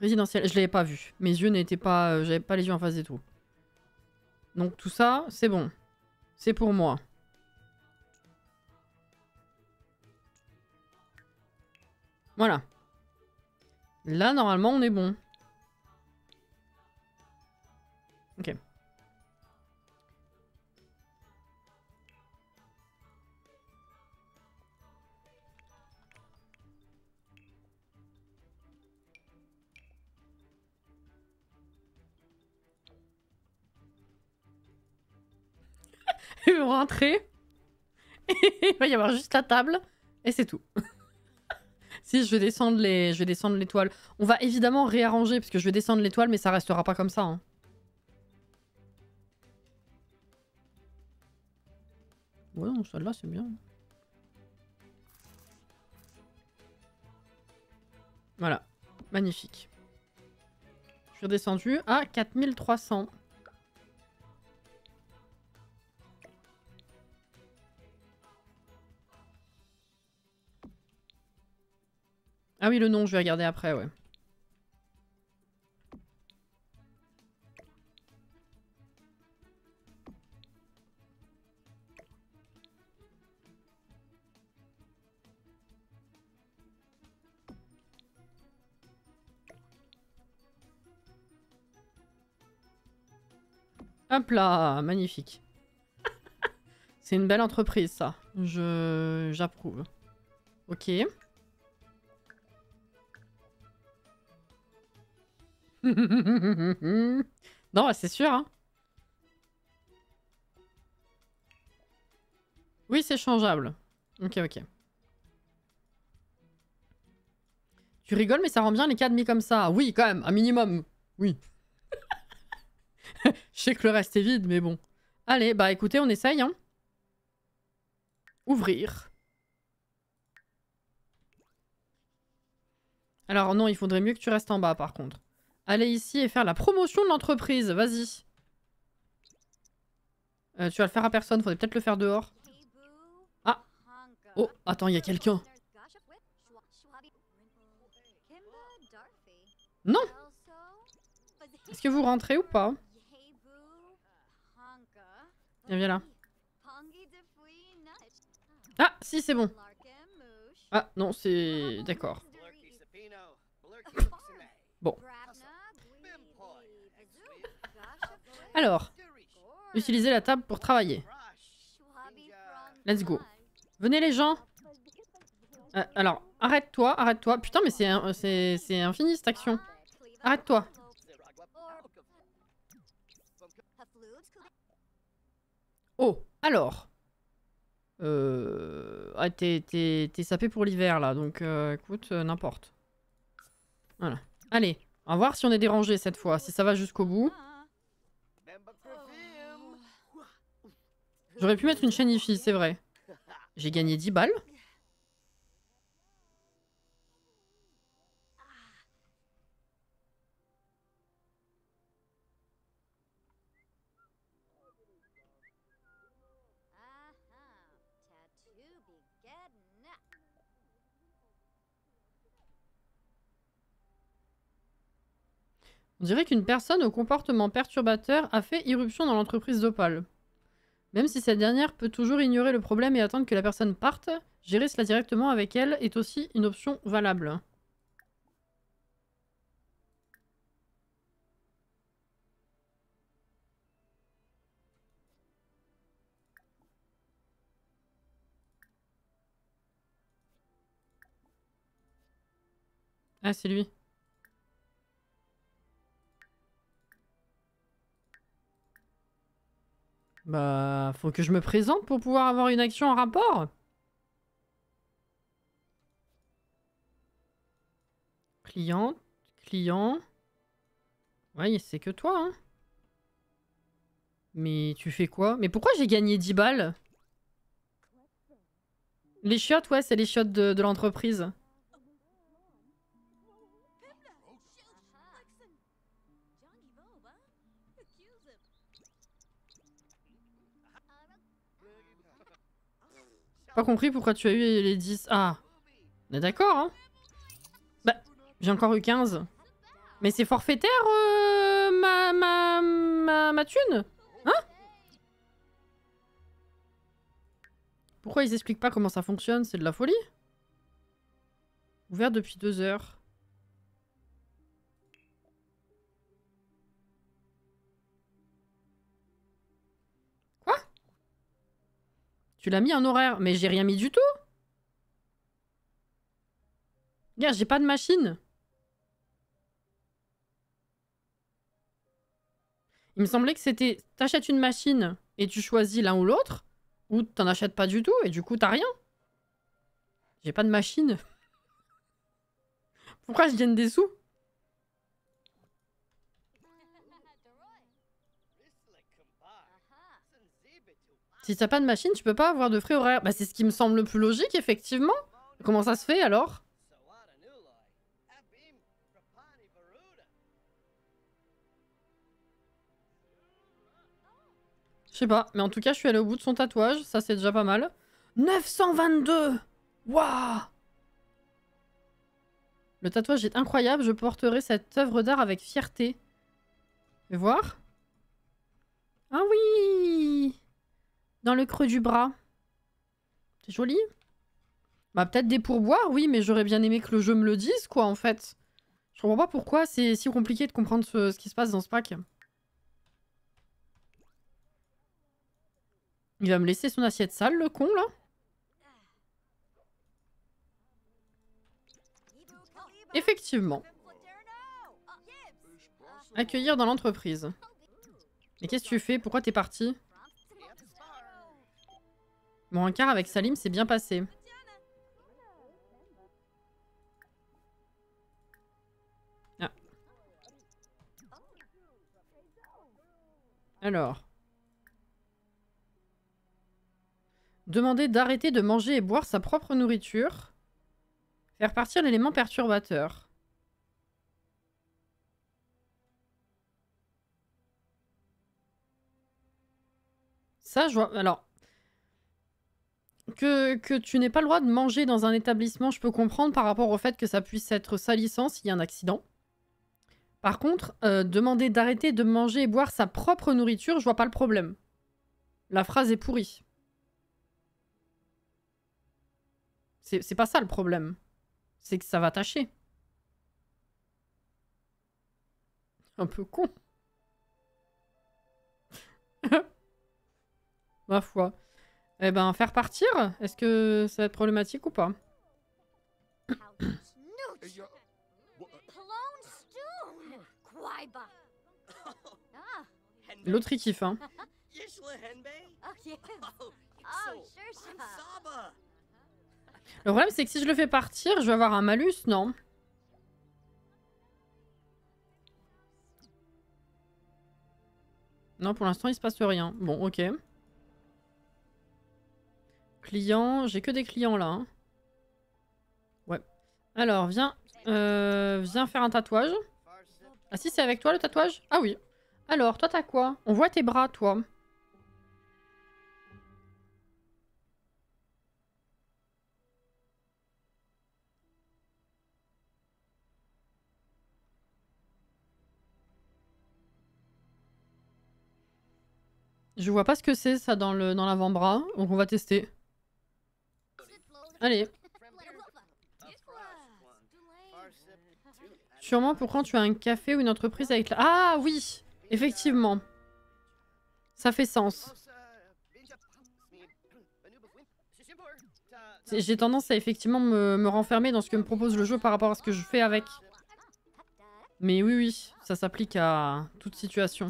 Résidentiel, je l'avais pas vu. Mes yeux n'étaient pas... J'avais pas les yeux en face et tout. Donc tout ça, c'est bon. C'est pour moi. Voilà. Là, normalement, on est bon. Ok. Ils vont rentrer. Il va y avoir juste la table. Et c'est tout. Si, je vais descendre l'étoile. On va évidemment réarranger, parce que je vais descendre l'étoile, mais ça restera pas comme ça. Hein. Ouais, non, celle-là, c'est bien. Voilà. Magnifique. Je suis redescendu à 4300. Ah oui, le nom, je vais regarder après, ouais. Hop là, magnifique. C'est une belle entreprise, ça. J'approuve. Ok. Non, c'est sûr, hein. Oui, c'est changeable. Ok, ok. Tu rigoles, mais ça rend bien les cas de mis comme ça. Oui, quand même, un minimum. Oui. Je sais que le reste est vide, mais bon. Allez, bah écoutez, on essaye, hein. Ouvrir. Alors non, il faudrait mieux que tu restes en bas, par contre. Aller ici et faire la promotion de l'entreprise. Vas-y. Tu vas le faire à personne, faudrait peut-être le faire dehors. Ah. Oh, attends, il y a quelqu'un. Non. Est-ce que vous rentrez ou pas? Viens là. Ah, si, c'est bon. Ah, non, c'est... D'accord. Bon. Alors, utilisez la table pour travailler. Let's go. Venez les gens. Alors, arrête-toi, arrête-toi. Putain, mais c'est infini cette action. Arrête-toi. Oh, alors. Ah, t'es sapé pour l'hiver là, donc écoute, n'importe. Voilà. Allez, on va voir si on est dérangé cette fois, si ça va jusqu'au bout. J'aurais pu mettre une chaîne IFI, c'est vrai. J'ai gagné 10 balles. On dirait qu'une personne au comportement perturbateur a fait irruption dans l'entreprise d'Opal. Même si cette dernière peut toujours ignorer le problème et attendre que la personne parte, gérer cela directement avec elle est aussi une option valable. Ah, c'est lui. Bah, faut que je me présente pour pouvoir avoir une action en rapport. Client, client. Ouais, c'est que toi, hein. Mais tu fais quoi? Mais pourquoi j'ai gagné 10 balles? Les chiottes, ouais, c'est les chiottes de l'entreprise. Pas compris pourquoi tu as eu les 10. Ah, on est d'accord, hein? Bah, j'ai encore eu 15. Mais c'est forfaitaire, ma thune? Hein? Pourquoi ils expliquent pas comment ça fonctionne? C'est de la folie. Ouvert depuis 2 heures. Quoi? Tu l'as mis en horaire? Mais j'ai rien mis du tout. Regarde, j'ai pas de machine. Il me semblait que c'était... T'achètes une machine et tu choisis l'un ou l'autre. Ou t'en achètes pas du tout et du coup t'as rien. J'ai pas de machine. Pourquoi je gagne des sous? Si t'as pas de machine, tu peux pas avoir de frais horaires. Bah c'est ce qui me semble le plus logique, effectivement. Comment ça se fait alors? Je sais pas, mais en tout cas, je suis allée au bout de son tatouage, ça c'est déjà pas mal. 922! Waouh! Le tatouage est incroyable, je porterai cette œuvre d'art avec fierté. Fais voir. Ah oui! Dans le creux du bras. C'est joli. Bah peut-être des pourboires, oui, mais j'aurais bien aimé que le jeu me le dise, quoi, en fait. Je comprends pas pourquoi c'est si compliqué de comprendre ce qui se passe dans ce pack. Il va me laisser son assiette sale, le con, là? Effectivement. Accueillir dans l'entreprise. Mais qu'est-ce que tu fais? Pourquoi t'es parti? Mon encart avec Salim s'est bien passé. Ah. Alors. Demander d'arrêter de manger et boire sa propre nourriture. Faire partir l'élément perturbateur. Ça, je vois... Alors... Que tu n'aies pas le droit de manger dans un établissement, je peux comprendre par rapport au fait que ça puisse être salissant s'il y a un accident. Par contre, demander d'arrêter de manger et boire sa propre nourriture, je vois pas le problème. La phrase est pourrie. C'est pas ça le problème. C'est que ça va tâcher. Un peu con. Ma foi. Eh ben, faire partir? Est-ce que ça va être problématique ou pas? L'autre il kiffe, hein. Le problème, c'est que si je le fais partir, je vais avoir un malus, non? Non, pour l'instant, il se passe rien. Bon, ok. Client, j'ai que des clients là. Hein. Ouais. Alors, viens faire un tatouage. Ah si, c'est avec toi le tatouage? Ah oui. Alors, toi, t'as quoi? On voit tes bras, toi. Je vois pas ce que c'est ça dans l'avant-bras, donc on va tester. Allez. Sûrement pour quand tu as un café ou une entreprise avec la... Ah oui, effectivement. Ça fait sens. J'ai tendance à effectivement me renfermer dans ce que me propose le jeu par rapport à ce que je fais avec. Mais oui, oui, ça s'applique à toute situation.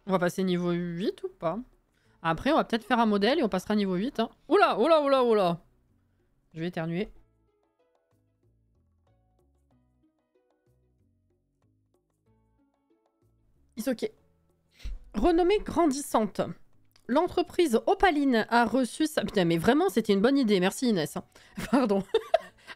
On va passer niveau 8 ou pas? Après, on va peut-être faire un modèle et on passera niveau 8. Hein. Oula, oula, oula, oula. Je vais éternuer. It's ok. Renommée grandissante. L'entreprise Opaline a reçu sa... Putain, mais vraiment, c'était une bonne idée. Merci Inès. Pardon.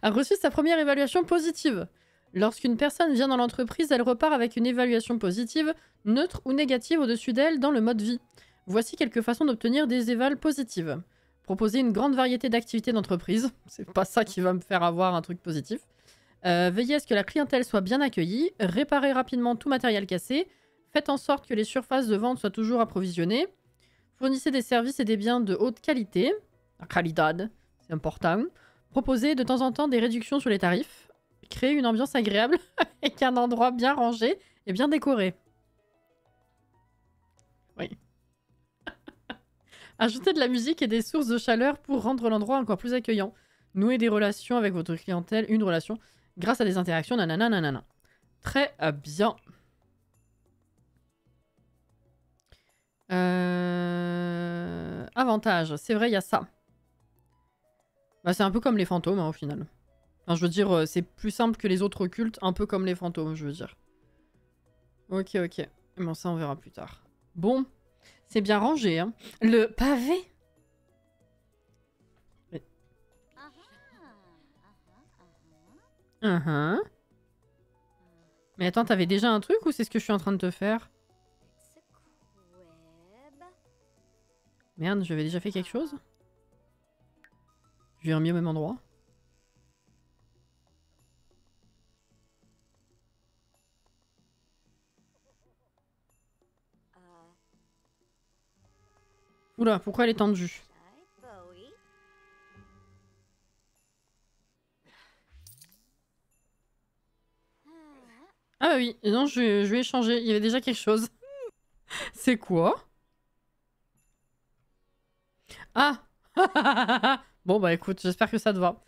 A reçu sa première évaluation positive. Lorsqu'une personne vient dans l'entreprise, elle repart avec une évaluation positive, neutre ou négative au-dessus d'elle dans le mode vie. Voici quelques façons d'obtenir des évals positives. Proposer une grande variété d'activités d'entreprise. C'est pas ça qui va me faire avoir un truc positif. Veillez à ce que la clientèle soit bien accueillie. Réparer rapidement tout matériel cassé. Faites en sorte que les surfaces de vente soient toujours approvisionnées. Fournissez des services et des biens de haute qualité. La qualidad, c'est important. Proposez de temps en temps des réductions sur les tarifs. Créer une ambiance agréable avec un endroit bien rangé et bien décoré. Oui. Ajoutez de la musique et des sources de chaleur pour rendre l'endroit encore plus accueillant. Nouer des relations avec votre clientèle, une relation, grâce à des interactions, nanana, nanana. Très bien. Avantage, c'est vrai, il y a ça. Bah, c'est un peu comme les fantômes, hein, au final. Enfin, je veux dire, c'est plus simple que les autres cultes, un peu comme les fantômes, je veux dire. Ok, ok. Bon, ça, on verra plus tard. Bon, c'est bien rangé, hein. Le pavé. Mais... Mais attends, t'avais déjà un truc ou c'est ce que je suis en train de te faire? Merde, j'avais déjà fait quelque chose? Je viens mis au même endroit. Oula, pourquoi elle est tendue? Ah bah oui, non, je vais échanger. Il y avait déjà quelque chose. C'est quoi? Ah. Bon bah écoute, j'espère que ça te va.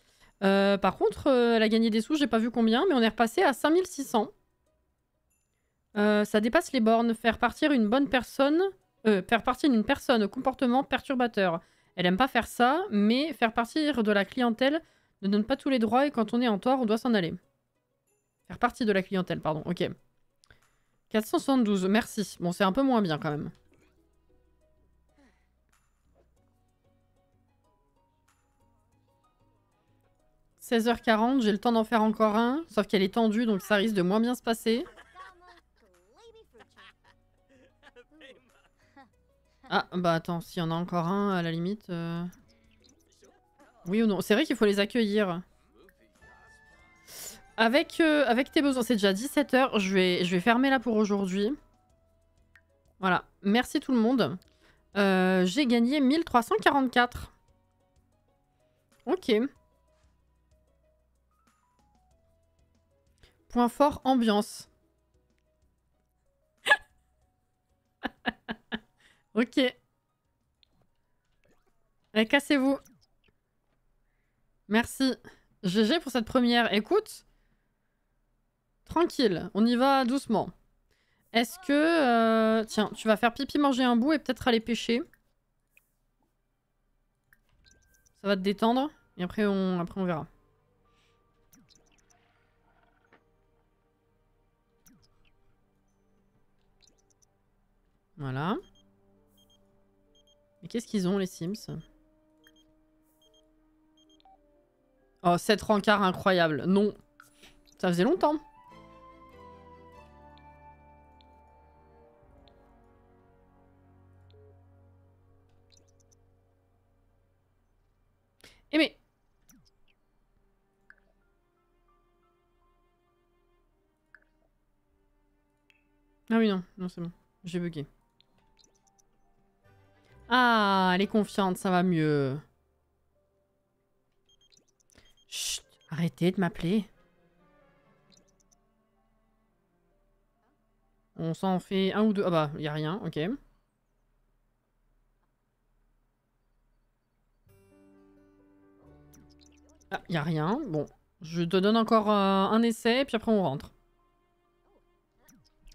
Par contre, elle a gagné des sous, j'ai pas vu combien, mais on est repassé à 5600. Ça dépasse les bornes. Faire partir une bonne personne... faire partir une personne au comportement perturbateur. Elle aime pas faire ça, mais faire partir de la clientèle ne donne pas tous les droits et quand on est en tort, on doit s'en aller. Faire partie de la clientèle, pardon, ok. 472, merci. Bon, c'est un peu moins bien quand même. « 16h40, j'ai le temps d'en faire encore un. Sauf qu'elle est tendue, donc ça risque de moins bien se passer. Ah, bah attends, s'il y en a encore un, à la limite... Oui ou non? C'est vrai qu'il faut les accueillir. Avec tes besoins, c'est déjà 17h. Je vais fermer là pour aujourd'hui. Voilà. Merci tout le monde. J'ai gagné 1344. Ok. Point fort, ambiance. Ok. Allez, cassez-vous. Merci. GG pour cette première. Écoute, Tranquille, on y va doucement. Est-ce que... Tiens, tu vas faire pipi, manger un bout et peut-être aller pêcher. Ça va te détendre. Et après on verra. Voilà. Mais qu'est-ce qu'ils ont, les Sims? Oh, 7 rencarts incroyable. Non. Ça faisait longtemps. Eh mais... Ah oui, non. Non, c'est bon. J'ai bugué. Ah, elle est confiante, ça va mieux. Chut, arrêtez de m'appeler. On s'en fait un ou deux. Ah bah, y a rien, ok. Ah, y a rien. Bon, je te donne encore un essai, puis après on rentre.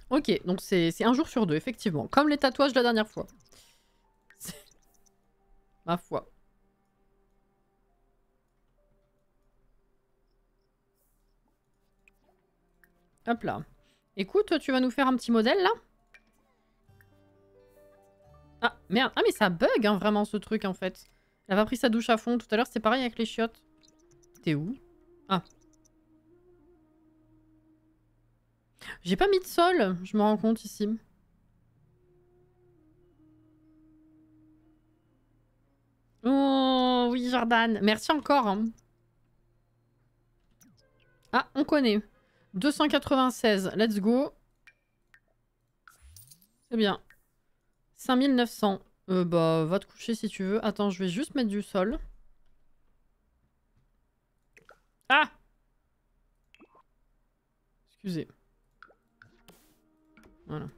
Ok, donc c'est un jour sur deux, effectivement. Comme les tatouages de la dernière fois. Ma foi. Hop là. Écoute, tu vas nous faire un petit modèle, là? Ah, merde. Ah, mais ça bug, hein, vraiment, ce truc, en fait. Elle a pas pris sa douche à fond. Tout à l'heure, c'était pareil avec les chiottes. T'es où? Ah. J'ai pas mis de sol, je me rends compte, ici. Oh, oui, Jordan. Merci encore, hein. Ah, on connaît. 296, let's go. C'est bien. 5900. Bah, va te coucher si tu veux. Attends, je vais juste mettre du sol. Ah! Excusez. Voilà.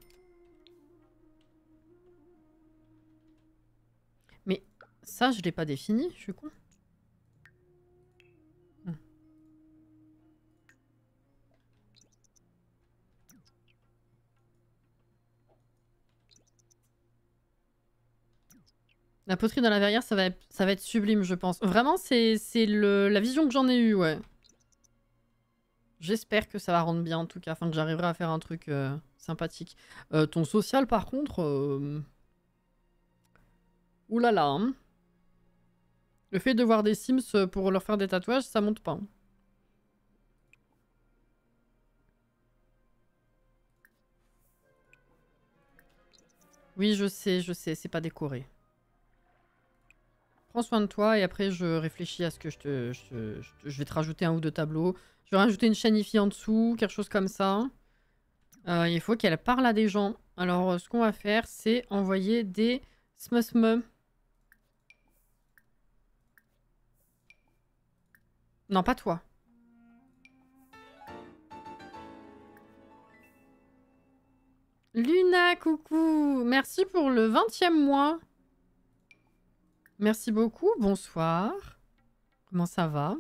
Mais ça, je l'ai pas défini, je suis con. La poterie dans la verrière, ça va être sublime, je pense. Vraiment, c'est la vision que j'en ai eue, ouais. J'espère que ça va rendre bien, en tout cas. Enfin, que j'arriverai à faire un truc sympathique. Ton social, par contre... Ouh là là, hein. Le fait de voir des Sims pour leur faire des tatouages, ça monte pas. Oui, je sais, c'est pas décoré. Prends soin de toi et après je réfléchis à ce que je vais te rajouter un ou deux tableaux. Je vais rajouter une chaîne IFI en dessous, quelque chose comme ça. Il faut qu'elle parle à des gens. Alors ce qu'on va faire, c'est envoyer des smusm. Non, pas toi. Luna, coucou. Merci pour le 20e mois. Merci beaucoup, bonsoir. Comment ça va?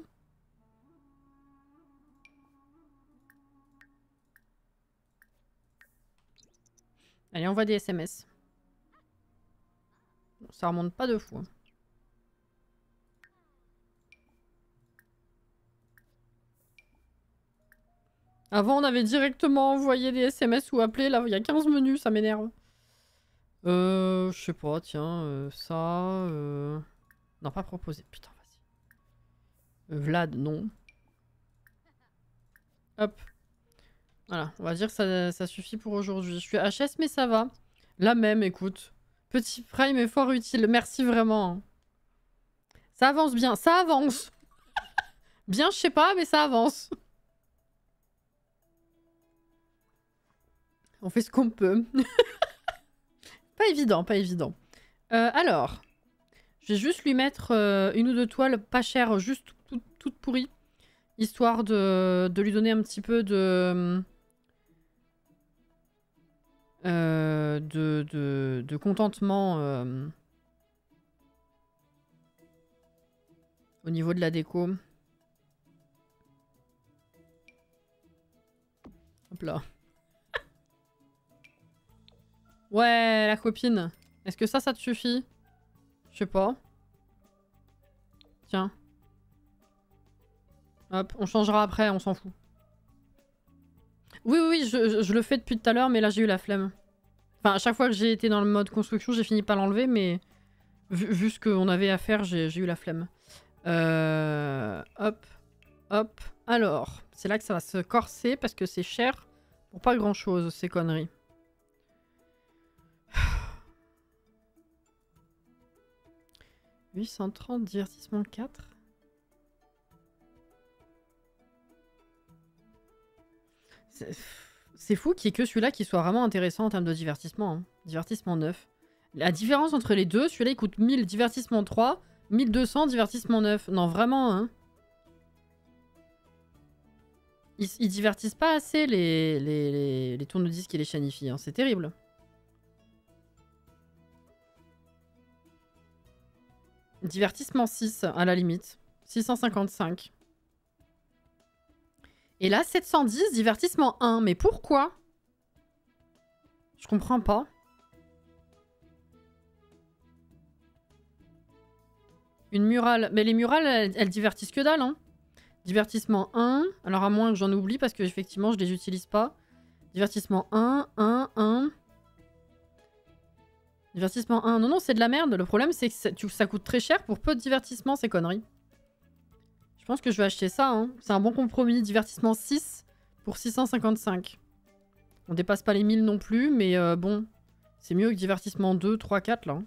Allez, envoie des SMS. Bon, ça remonte pas deux fois. Avant, on avait directement envoyé des SMS ou appelé. Là, il y a 15 menus, ça m'énerve. Je sais pas, tiens, ça... Non, pas proposé. Putain, vas-y. Vlad, non. Hop. Voilà, on va dire que ça suffit pour aujourd'hui. Je suis HS, mais ça va. La même, écoute. Petit prime est fort utile. Merci vraiment. Hein. Ça avance bien. Ça avance. Bien, je sais pas, mais ça avance. On fait ce qu'on peut. Pas évident, pas évident. Alors, je vais juste lui mettre une ou deux toiles pas chères, juste toutes pourries. Histoire de lui donner un petit peu de contentement au niveau de la déco. Hop là. Ouais, la copine. Est-ce que ça te suffit? Je sais pas. Tiens. Hop, on changera après, on s'en fout. Oui, oui, je le fais depuis tout à l'heure, mais là j'ai eu la flemme. Enfin, à chaque fois que j'ai été dans le mode construction, j'ai fini par l'enlever, mais vu ce qu'on avait à faire, j'ai eu la flemme. Hop, hop. Alors, c'est là que ça va se corser parce que c'est cher pour pas grand chose, ces conneries. « 830, divertissement 4 ». C'est fou qu'il y ait que celui-là qui soit vraiment intéressant en termes de divertissement. Hein. Divertissement 9. La différence entre les deux, celui-là il coûte 1000, divertissement 3, 1200, divertissement 9. Non, vraiment, hein. Ils divertissent pas assez les tourne-disques et les shiny-filles. Hein. C'est terrible. Divertissement 6, à la limite. 655. Et là, 710, divertissement 1. Mais pourquoi? Je comprends pas. Une murale. Mais les murales, elles divertissent que dalle, hein. Divertissement 1. Alors à moins que j'en oublie, parce que effectivement, je les utilise pas. Divertissement 1, 1. Divertissement 1. Non, non, c'est de la merde. Le problème, c'est que ça coûte très cher pour peu de divertissement, ces conneries. Je pense que je vais acheter ça. Hein. C'est un bon compromis. Divertissement 6 pour 655. On dépasse pas les 1000 non plus, mais bon. C'est mieux que divertissement 2, 3, 4, là.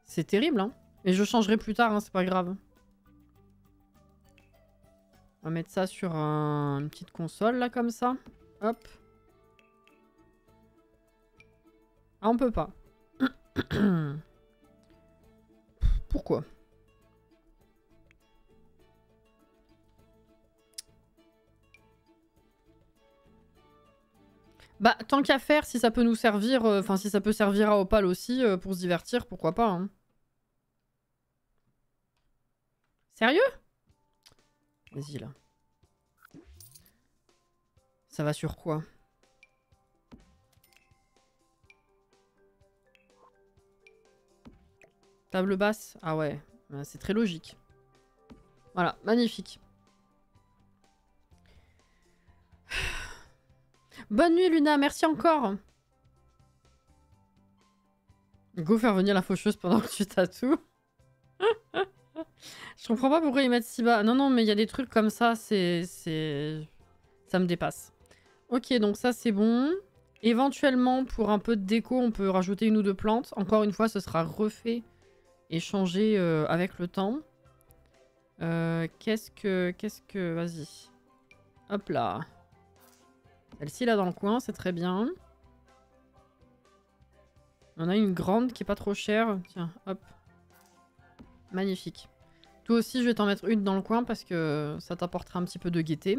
C'est terrible, hein. Et je changerai plus tard, hein, c'est pas grave. On va mettre ça sur une petite console, là, comme ça. Hop. Ah, on peut pas. Pourquoi? Bah, tant qu'à faire, si ça peut nous servir... Enfin, si ça peut servir à Opal aussi, pour se divertir, pourquoi pas, hein. Sérieux? Vas-y, là. Ça va sur quoi? Table basse? Ah ouais, c'est très logique. Voilà, magnifique. Bonne nuit, Luna, merci encore. Go faire venir la faucheuse pendant que tu tatoues. Je comprends pas pourquoi ils mettent si bas. Non, non, mais il y a des trucs comme ça, c'est... Ça me dépasse. Ok, donc ça, c'est bon. Éventuellement, pour un peu de déco, on peut rajouter une ou deux plantes. Encore une fois, ce sera refait et changé avec le temps. Qu'est-ce que... Vas-y. Hop là. Celle-ci, là, dans le coin, c'est très bien. On a une grande qui est pas trop chère. Tiens, hop. Magnifique. Toi aussi, je vais t'en mettre une dans le coin parce que ça t'apportera un petit peu de gaieté.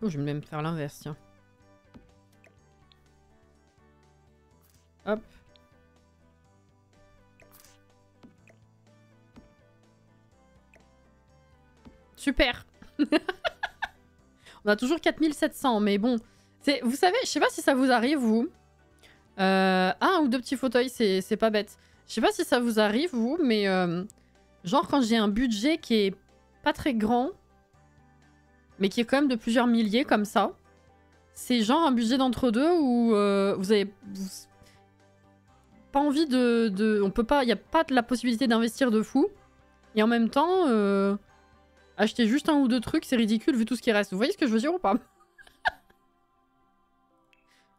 Oh, je vais même faire l'inverse, tiens. Hop. Super. On a toujours 4700, mais bon. Vous savez, je sais pas si ça vous arrive, vous. Un ou deux petits fauteuils, c'est pas bête. Je sais pas si ça vous arrive, vous, mais... genre, quand j'ai un budget qui est pas très grand, mais qui est quand même de plusieurs milliers, comme ça, c'est genre un budget d'entre-deux où vous avez... pas envie de... On peut pas... Il n'y a pas de la possibilité d'investir de fou. Et en même temps... acheter juste un ou deux trucs, c'est ridicule vu tout ce qui reste. Vous voyez ce que je veux dire ou pas?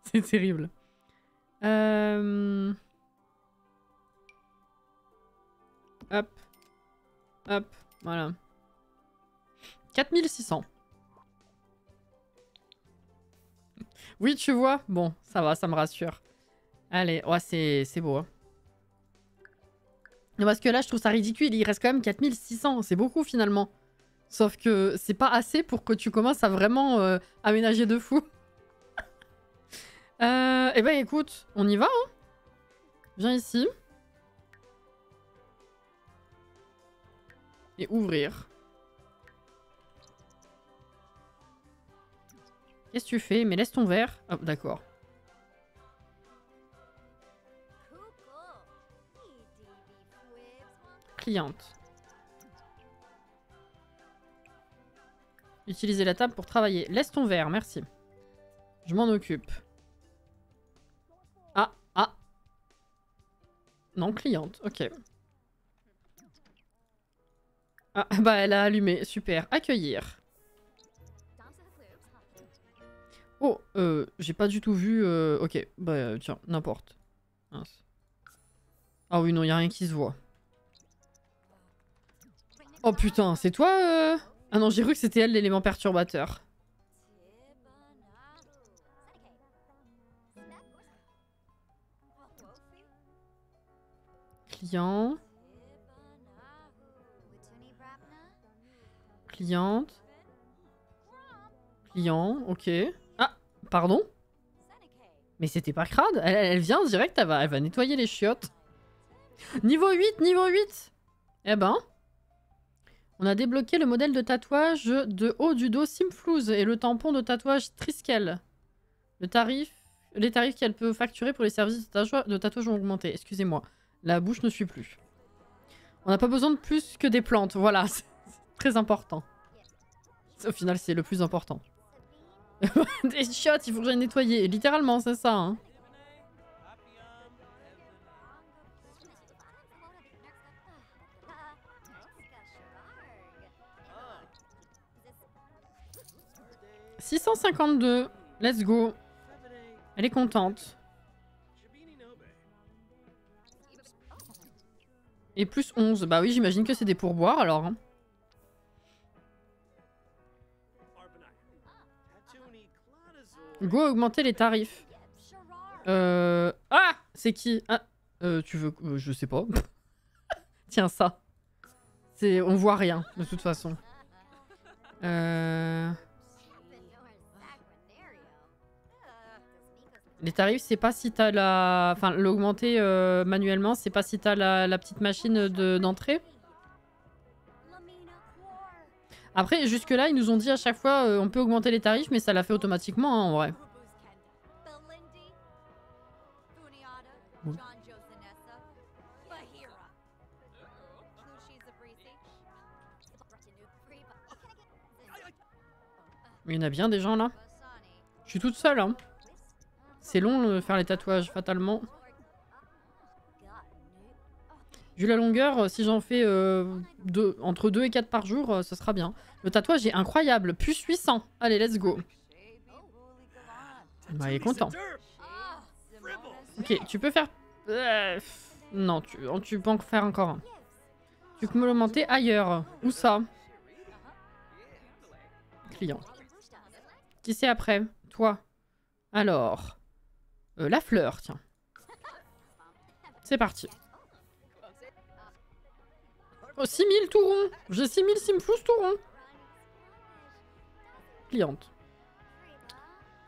C'est terrible. Hop. Hop. Voilà. 4600. Oui, tu vois. Bon, ça va, ça me rassure. Allez, ouais, c'est beau. Hein. Parce que là, je trouve ça ridicule. Il reste quand même 4600. C'est beaucoup finalement. Sauf que c'est pas assez pour que tu commences à vraiment aménager de fou. Eh ben écoute, on y va, hein. Viens ici. Et ouvrir. Qu'est-ce que tu fais? Mais laisse ton verre. Oh, d'accord. Cliente. Utiliser la table pour travailler. Laisse ton verre, merci. Je m'en occupe. Ah, ah. Non, cliente, ok. Ah, bah elle a allumé, super. Accueillir. Oh, j'ai pas du tout vu... Ok, bah tiens, n'importe. Ah oui, non, y a rien qui se voit. Oh putain, c'est toi Ah non, j'ai cru que c'était elle l'élément perturbateur. Client. Cliente. Client, ok. Ah, pardon? Mais c'était pas crade, elle vient direct, elle va nettoyer les chiottes. Niveau 8, niveau 8. Eh ben... On a débloqué le modèle de tatouage de haut du dos Simflouz et le tampon de tatouage Triskel. Les tarifs qu'elle peut facturer pour les services de tatouage ont augmenté. Excusez-moi, la bouche ne suit plus. On n'a pas besoin de plus que des plantes, voilà, c'est très important. Au final, c'est le plus important. Des chiottes, il faut que j'aille nettoyer. Littéralement, c'est ça, hein. « 652. Let's go. Elle est contente. Et plus 11. Bah oui, j'imagine que c'est des pourboires, alors. Hein. Go augmenter les tarifs. Ah, c'est qui? Ah, tu veux... je sais pas. Tiens, ça. On voit rien, de toute façon. Les tarifs, c'est pas si t'as la... Enfin, l'augmenter manuellement, c'est pas si t'as la petite machine d'entrée. Après, jusque-là, ils nous ont dit à chaque fois on peut augmenter les tarifs, mais ça l'a fait automatiquement, hein, en vrai. Oui. Mais il y en a bien des gens là. Je suis toute seule, hein. C'est long de faire les tatouages, fatalement. Vu la longueur, si j'en fais entre 2 et 4 par jour, ce sera bien. Le tatouage est incroyable. Plus 800. Allez, let's go. Bah, il est content. Ok, tu peux faire... non, tu peux en faire encore un. Tu peux me l'augmenter ailleurs. Où ça? Client. Qui c'est après? Toi. Alors... la fleur, tiens. C'est parti. Oh, 6000 tout rond. J'ai 6000 Simflouz tout rond. Cliente.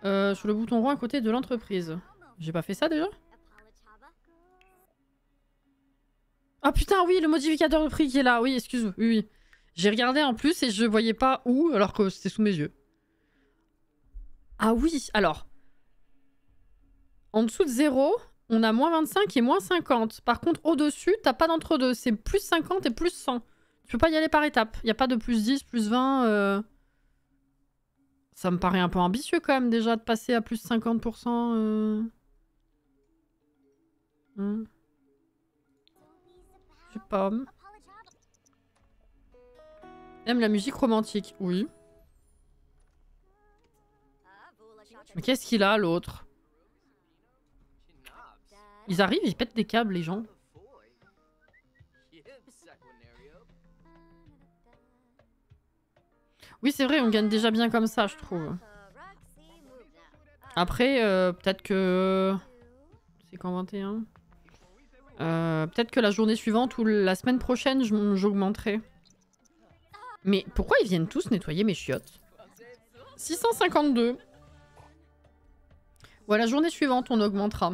Sur le bouton rond à côté de l'entreprise. J'ai pas fait ça déjà? Ah putain, oui, le modificateur de prix qui est là. Oui, excuse-moi. Oui, oui. J'ai regardé en plus et je voyais pas où alors que c'était sous mes yeux. Ah oui, alors. En dessous de 0, on a moins 25 et moins 50. Par contre, au-dessus, t'as pas d'entre-deux. C'est plus 50 et plus 100. Tu peux pas y aller par étapes. Il n'y a pas de plus 10, plus 20. Ça me paraît un peu ambitieux quand même déjà de passer à plus 50%. Je sais pas. Aime la musique romantique. Oui. Mais qu'est-ce qu'il a l'autre? Ils arrivent, ils pètent des câbles, les gens. Oui, c'est vrai, on gagne déjà bien comme ça, je trouve. Après, peut-être que... C'est quand 21 peut-être que la journée suivante ou la semaine prochaine, j'augmenterai. Mais pourquoi ils viennent tous nettoyer mes chiottes? 652. Ouais, la journée suivante, on augmentera.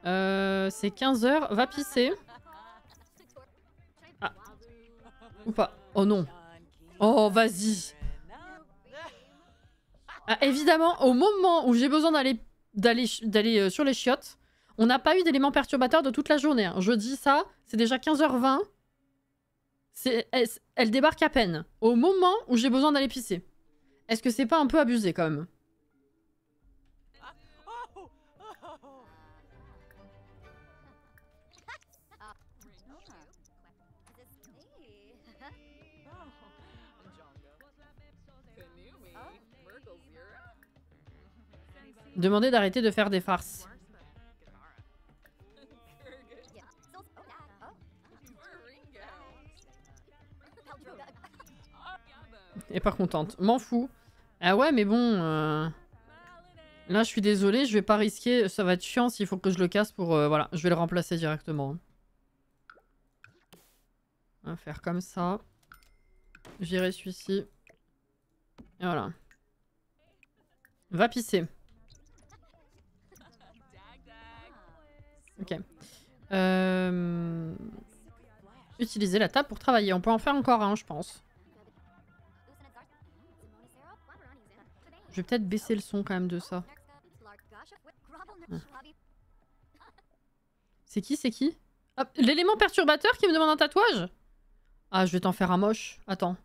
C'est 15h, va pisser. Ah. Ou pas. Oh non. Oh, vas-y. Ah, évidemment, au moment où j'ai besoin d'aller sur les chiottes, on n'a pas eu d'éléments perturbateurs de toute la journée. Hein. Je dis ça, c'est déjà 15h20. Elle débarque à peine. Au moment où j'ai besoin d'aller pisser. Est-ce que c'est pas un peu abusé quand même? Demandez d'arrêter de faire des farces. Elle est pas contente. M'en fous. Ah ouais, mais bon... Là, je suis désolée, je vais pas risquer. Ça va être chiant s'il faut que je le casse pour... voilà, je vais le remplacer directement. On va faire comme ça. Virer celui-ci. Et voilà. Va pisser. Ok. Utiliser la table pour travailler. On peut en faire encore un, je pense. Je vais peut-être baisser le son quand même de ça. Ah. C'est qui? C'est qui? Ah, l'élément perturbateur qui me demande un tatouage? Ah, je vais t'en faire un moche. Attends.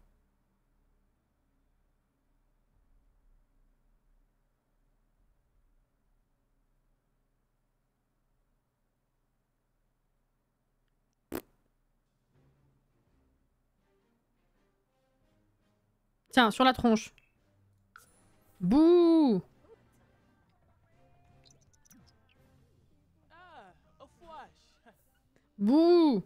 Tiens, sur la tronche. Bouh! Bouh!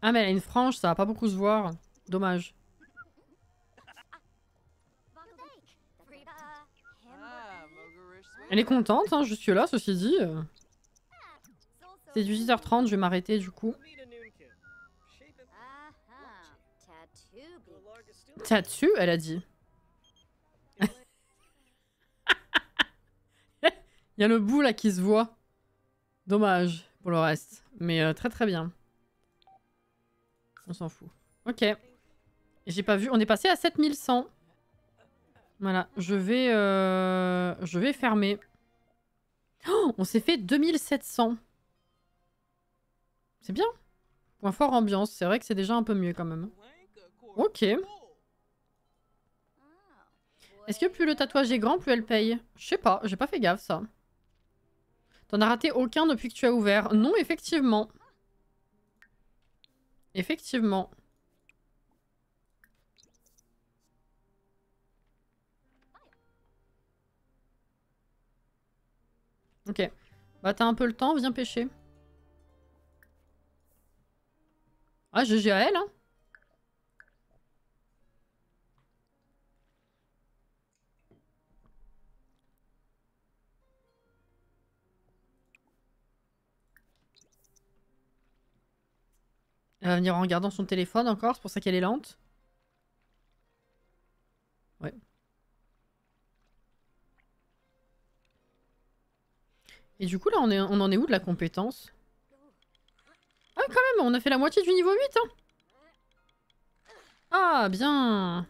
Ah mais elle a une frange, ça va pas beaucoup se voir. Dommage. Elle est contente, hein, jusque là, ceci dit. C'est 18h30, je vais m'arrêter du coup. Tattoo, elle a dit. Il y a le bout là qui se voit. Dommage pour le reste. Mais très très bien. On s'en fout. Ok. J'ai pas vu. On est passé à 7100. Voilà. Je vais fermer. Oh, on s'est fait 2700. C'est bien. Point fort ambiance. C'est vrai que c'est déjà un peu mieux quand même. Ok. Est-ce que plus le tatouage est grand, plus elle paye? Je sais pas. J'ai pas fait gaffe ça. T'en as raté aucun depuis que tu as ouvert? Non, effectivement. Effectivement. Ok. Bah t'as un peu le temps, viens pêcher. Ah, GG à elle, hein. Elle va venir en regardant son téléphone encore, c'est pour ça qu'elle est lente. Ouais. Et du coup, là, on en est où de la compétence? Ah, quand même, on a fait la moitié du niveau 8, hein. Ah, bien.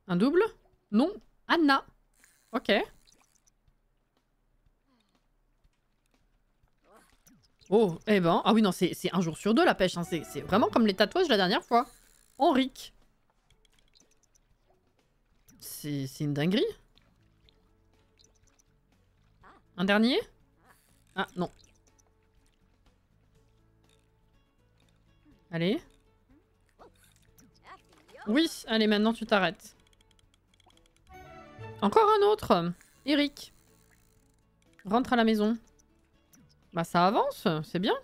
Un double? Non. Anna. Ok. Oh, eh ben... Ah oui, non, c'est un jour sur deux, la pêche. Hein. C'est vraiment comme les tatouages la dernière fois. Henrique. C'est une dinguerie. Un dernier? Ah, non. Allez. Oui, allez, maintenant tu t'arrêtes. Encore un autre. Eric. Rentre à la maison. Bah ça avance, c'est bien.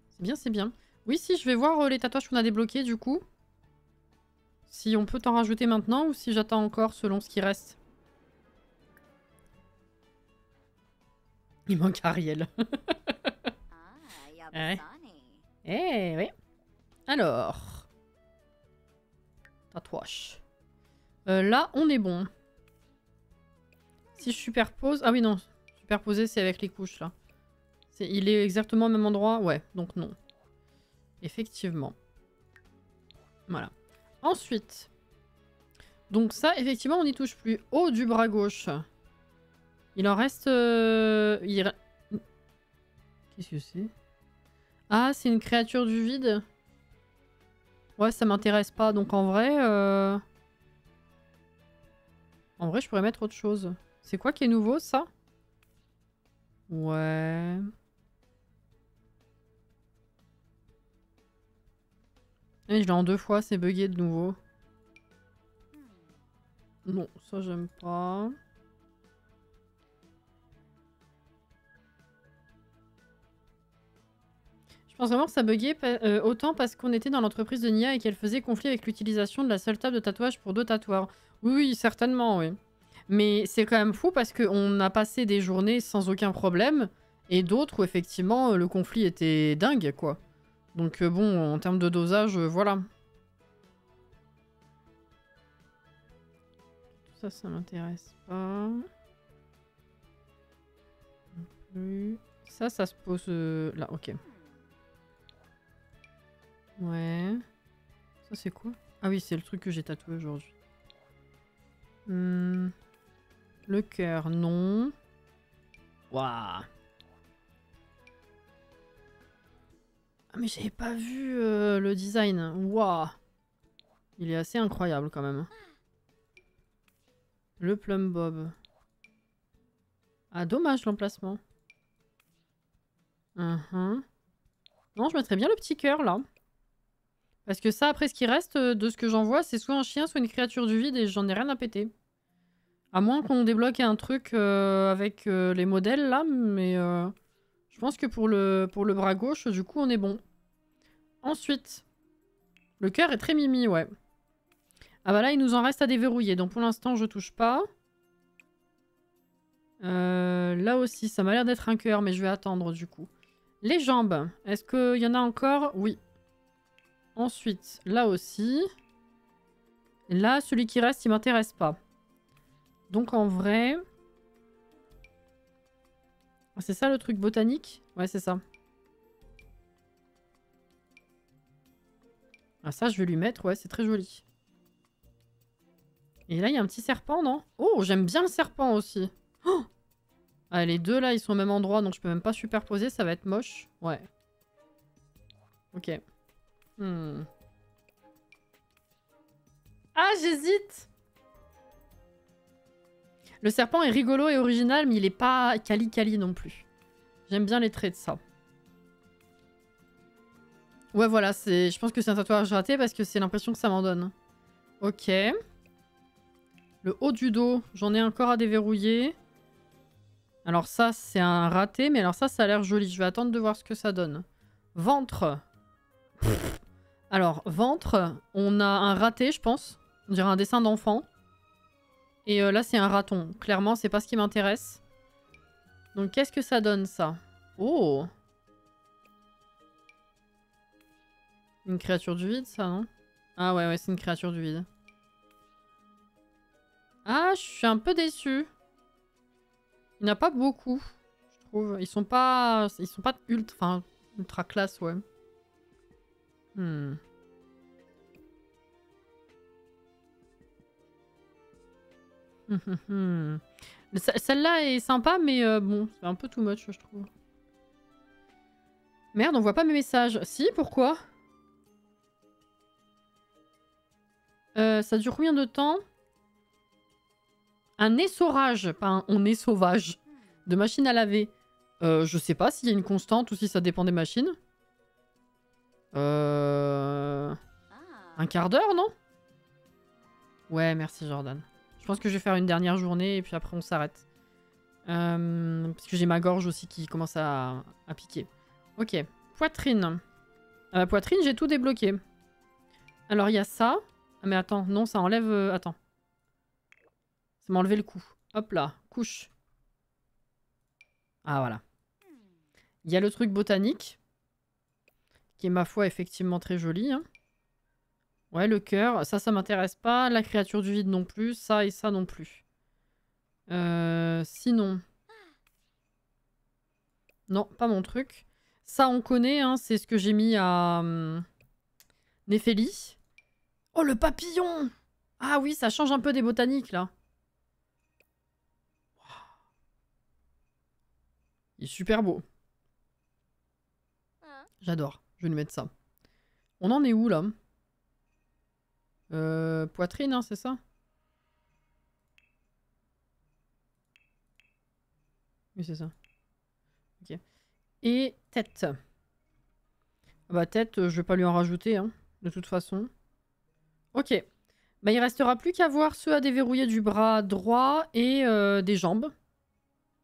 C'est bien, c'est bien. Oui, si, je vais voir les tatouages qu'on a débloqués du coup. Si on peut t'en rajouter maintenant ou si j'attends encore selon ce qui reste. Il manque Ariel. Ouais. Eh oui. Alors. Tatouage. Là, on est bon. Si je superpose... Ah oui, non. Superposer, c'est avec les couches, là. Il est exactement au même endroit? Ouais, donc non. Effectivement. Voilà. Ensuite. Donc ça, effectivement, on n'y touche plus. Haut du bras gauche. Il en reste... Qu'est-ce que c'est? Ah, c'est une créature du vide? Ouais, ça m'intéresse pas. Donc en vrai... En vrai, je pourrais mettre autre chose. C'est quoi qui est nouveau, ça? Ouais... Et je l'ai en 2 fois, c'est bugué de nouveau. Non, ça j'aime pas. Je pense vraiment que ça buguait autant parce qu'on était dans l'entreprise de Nia et qu'elle faisait conflit avec l'utilisation de la seule table de tatouage pour 2 tatoueurs. Oui, oui, certainement, oui. Mais c'est quand même fou parce qu'on a passé des journées sans aucun problème et d'autres où effectivement le conflit était dingue, quoi. Donc bon, en termes de dosage, voilà. Ça m'intéresse pas. Non plus. Ça se pose là, ok. Ouais. Ça c'est quoi? Ah oui, c'est le truc que j'ai tatoué aujourd'hui. Le cœur, non. Waouh. Ah mais j'avais pas vu le design. Waouh. Il est assez incroyable quand même. Le plum bob. Ah dommage l'emplacement. Non, je mettrais bien le petit cœur là. Parce que ça, après, ce qui reste de ce que j'en vois, c'est soit un chien, soit une créature du vide et j'en ai rien à péter. À moins qu'on débloque un truc avec les modèles là, mais je pense que pour le bras gauche, du coup, on est bon. Ensuite, le cœur est très mimi, ouais. Ah bah là, il nous en reste à déverrouiller, donc pour l'instant, je touche pas. Là aussi, ça m'a l'air d'être un cœur, mais je vais attendre du coup. Les jambes, est-ce qu'il y en a encore? Oui. Ensuite, là aussi. Là, celui qui reste, il m'intéresse pas. Donc en vrai... C'est ça le truc botanique? Ouais, c'est ça. Ah ça, je vais lui mettre, ouais, c'est très joli. Et là, il y a un petit serpent, non? Oh, j'aime bien le serpent aussi. Oh, ah, les deux, là, ils sont au même endroit, donc je peux même pas superposer, ça va être moche. Ouais. Ok. Ah, j'hésite! Le serpent est rigolo et original, mais il est pas quali non plus. J'aime bien les traits de ça. Ouais, voilà, je pense que c'est un tatouage raté parce que c'est l'impression que ça m'en donne. Ok. Le haut du dos, j'en ai encore à déverrouiller. Alors ça, c'est un raté, mais alors ça a l'air joli. Je vais attendre de voir ce que ça donne. Ventre. Alors, ventre, on a un raté, je pense. On dirait un dessin d'enfant. Et là, c'est un raton. Clairement, c'est pas ce qui m'intéresse. Donc, qu'est-ce que ça donne, ça? Oh! Une créature du vide, ça, non? Ah ouais, c'est une créature du vide. Ah, je suis un peu déçue. Il n'y en a pas beaucoup, je trouve. Ils sont pas ultra classe, ouais. Celle-là est sympa, mais bon, c'est un peu too much, je trouve. Merde, on voit pas mes messages. Si, pourquoi? Ça dure combien de temps? Un essorage, pas un on est sauvage. De machine à laver. Je sais pas s'il y a une constante ou si ça dépend des machines. Un quart d'heure, non? Ouais, merci Jordan. Je pense que je vais faire une dernière journée et puis après on s'arrête. Parce que j'ai ma gorge aussi qui commence à piquer. Ok, poitrine. Poitrine, j'ai tout débloqué. Alors il y a ça. Ah mais attends, non, ça enlève... attends. Ça m'a enlevé le cou. Hop là, couche. Ah voilà. Il y a le truc botanique. Qui est ma foi effectivement très joli. Hein. Ouais, le cœur, ça m'intéresse pas. La créature du vide non plus. Ça et ça non plus. Sinon... Non, pas mon truc. Ça, on connaît, hein, c'est ce que j'ai mis à Néphélie. Oh, le papillon! Ah oui, ça change un peu des botaniques, là. Il est super beau. J'adore. Je vais lui mettre ça. On en est où, là? Poitrine, hein, c'est ça? Oui, c'est ça. Ok. Et tête. Bah, tête, je vais pas lui en rajouter, hein, de toute façon. Ok. Bah, il restera plus qu'à voir ceux à déverrouiller du bras droit et des jambes.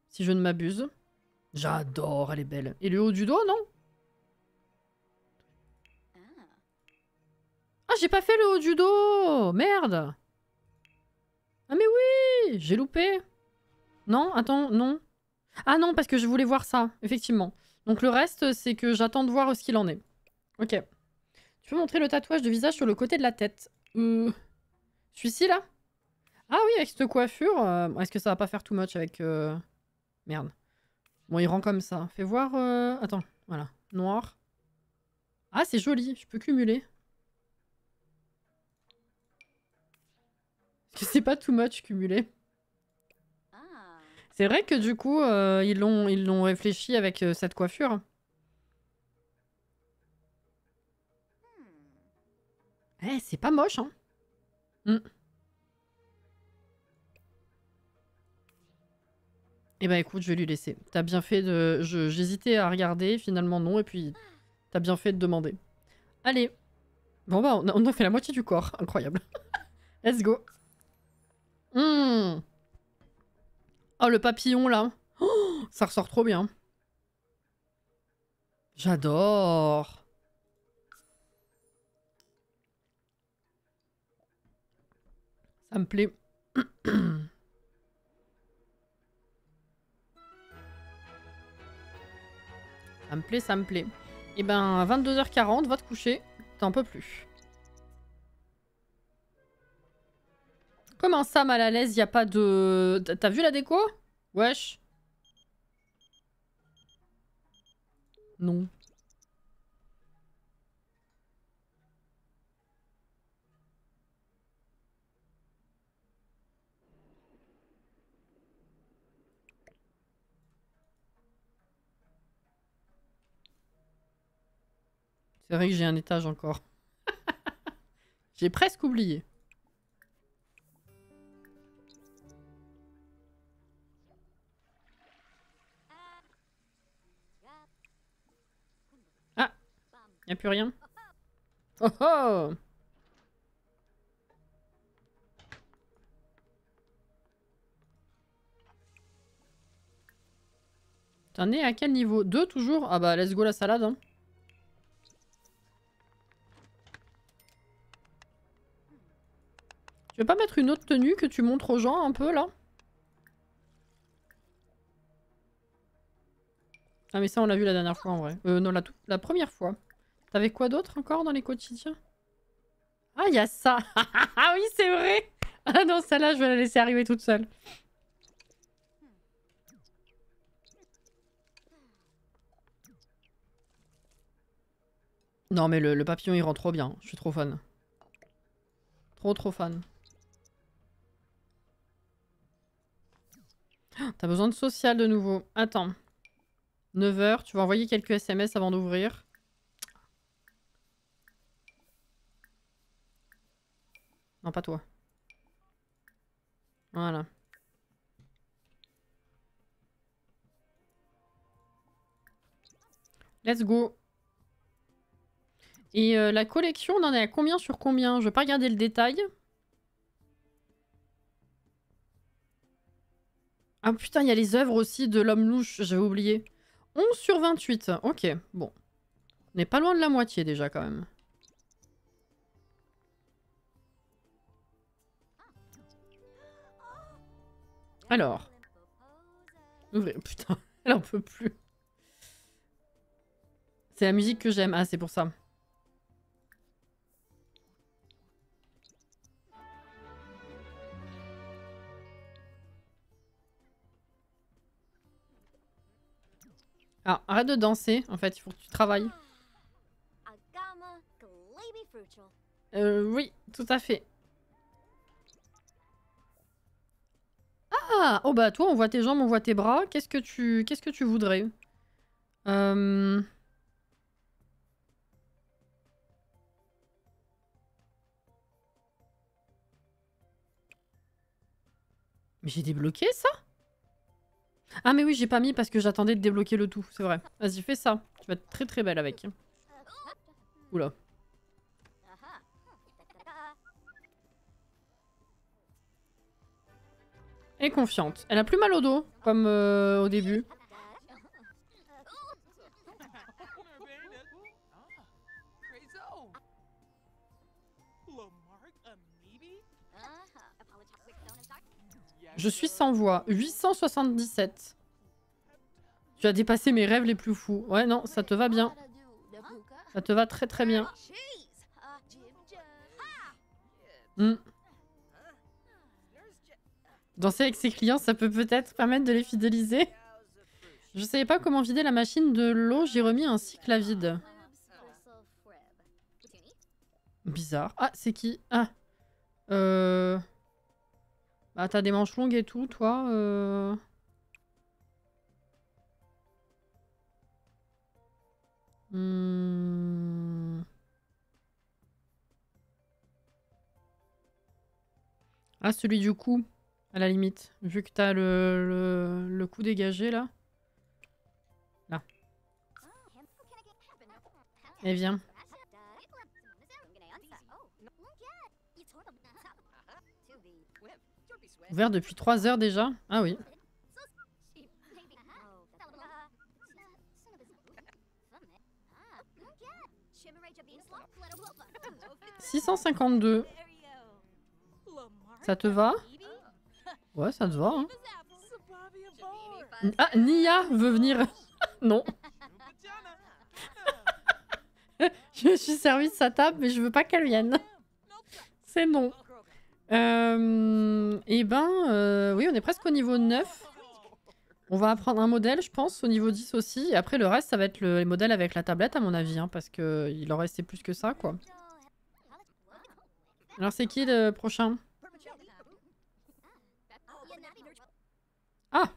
Si je ne m'abuse. J'adore, elle est belle. Et le haut du dos, non? Ah, j'ai pas fait le haut du dos! Merde! Ah mais oui! J'ai loupé. Non? Attends, non. Ah non, parce que je voulais voir ça, effectivement. Donc le reste, c'est que j'attends de voir ce qu'il en est. Ok. Tu peux montrer le tatouage de visage sur le côté de la tête. Celui-ci, là? Ah oui, avec cette coiffure. Est-ce que ça va pas faire too much avec... Merde. Bon, il rend comme ça. Fais voir... Attends, voilà. Noir. Ah, c'est joli. Je peux cumuler. Est-ce que c'est pas too much cumulé? C'est vrai que du coup, ils l'ont réfléchi avec cette coiffure. Eh, c'est pas moche, hein. Eh ben écoute, je vais lui laisser. T'as bien fait de... J'hésitais à regarder, finalement non, et puis t'as bien fait de demander. Allez. Bon bah, on a fait la moitié du corps. Incroyable. Let's go. Oh, le papillon, là. Oh, ça ressort trop bien. J'adore. Ça me plaît. Ça me plaît, ça me plaît. Et ben, à 22h40, va te coucher. T'en peux plus. Comment ça, mal à l'aise, y a pas de... T'as vu la déco? Wesh. Non. C'est vrai que j'ai un étage encore. J'ai presque oublié. Ah, y a plus rien. Oh oh! T'en es à quel niveau? 2 toujours? Ah bah let's go la salade. Hein. Tu veux pas mettre une autre tenue que tu montres aux gens un peu là? Ah mais ça on l'a vu la dernière fois en vrai. Non, la première fois. T'avais quoi d'autre encore dans les quotidiens? Ah, il y a ça. Ah oui, c'est vrai. Ah non, celle-là, je vais la laisser arriver toute seule. Non, mais le papillon, il rend trop bien. Je suis trop fan. Trop fan. T'as besoin de social de nouveau. Attends. 9h, tu vas envoyer quelques SMS avant d'ouvrir. Non, pas toi. Voilà. Let's go. Et la collection, on en est à combien sur combien? Je vais pas regarder le détail. Ah putain, il y a les œuvres aussi de l'homme louche, j'avais oublié. 11 sur 28. Ok, bon. On n'est pas loin de la moitié déjà quand même. Alors. Ouvrez. Putain, elle en peut plus. C'est la musique que j'aime. Ah, c'est pour ça. Alors, arrête de danser. En fait, il faut que tu travailles. Oui, tout à fait. Ah, oh bah toi, on voit tes jambes, on voit tes bras. Qu'est-ce que tu voudrais? Mais j'ai débloqué ça? Ah mais oui, j'ai pas mis parce que j'attendais de débloquer le tout, c'est vrai. Vas-y, fais ça. Tu vas être très très belle avec. Oula. Elle est confiante. Elle a plus mal au dos, comme au début. Je suis sans voix. 877. Tu as dépassé mes rêves les plus fous. Ouais, non, ça te va bien. Ça te va très très bien. Danser avec ses clients, ça peut peut-être permettre de les fidéliser. Je savais pas comment vider la machine de l'eau, j'ai remis un cycle à vide. Bizarre. Ah, c'est qui? Ah. Bah, t'as des manches longues et tout, toi. Ah, celui du cou, à la limite. Vu que t'as le cou dégagé, là. Là. Et viens. Ouvert depuis 3 heures déjà? Ah oui. 652. Ça te va? Ouais, ça te va. Hein. Ah, Nia veut venir. Non. Je me suis servi de sa table, mais je veux pas qu'elle vienne. C'est non. Eh ben, oui, on est presque au niveau 9. On va apprendre un modèle, je pense, au niveau 10 aussi. Et après, le reste, ça va être les modèles avec la tablette, à mon avis, hein, parce qu'il en restait plus que ça, quoi. Alors, c'est qui le prochain? Ah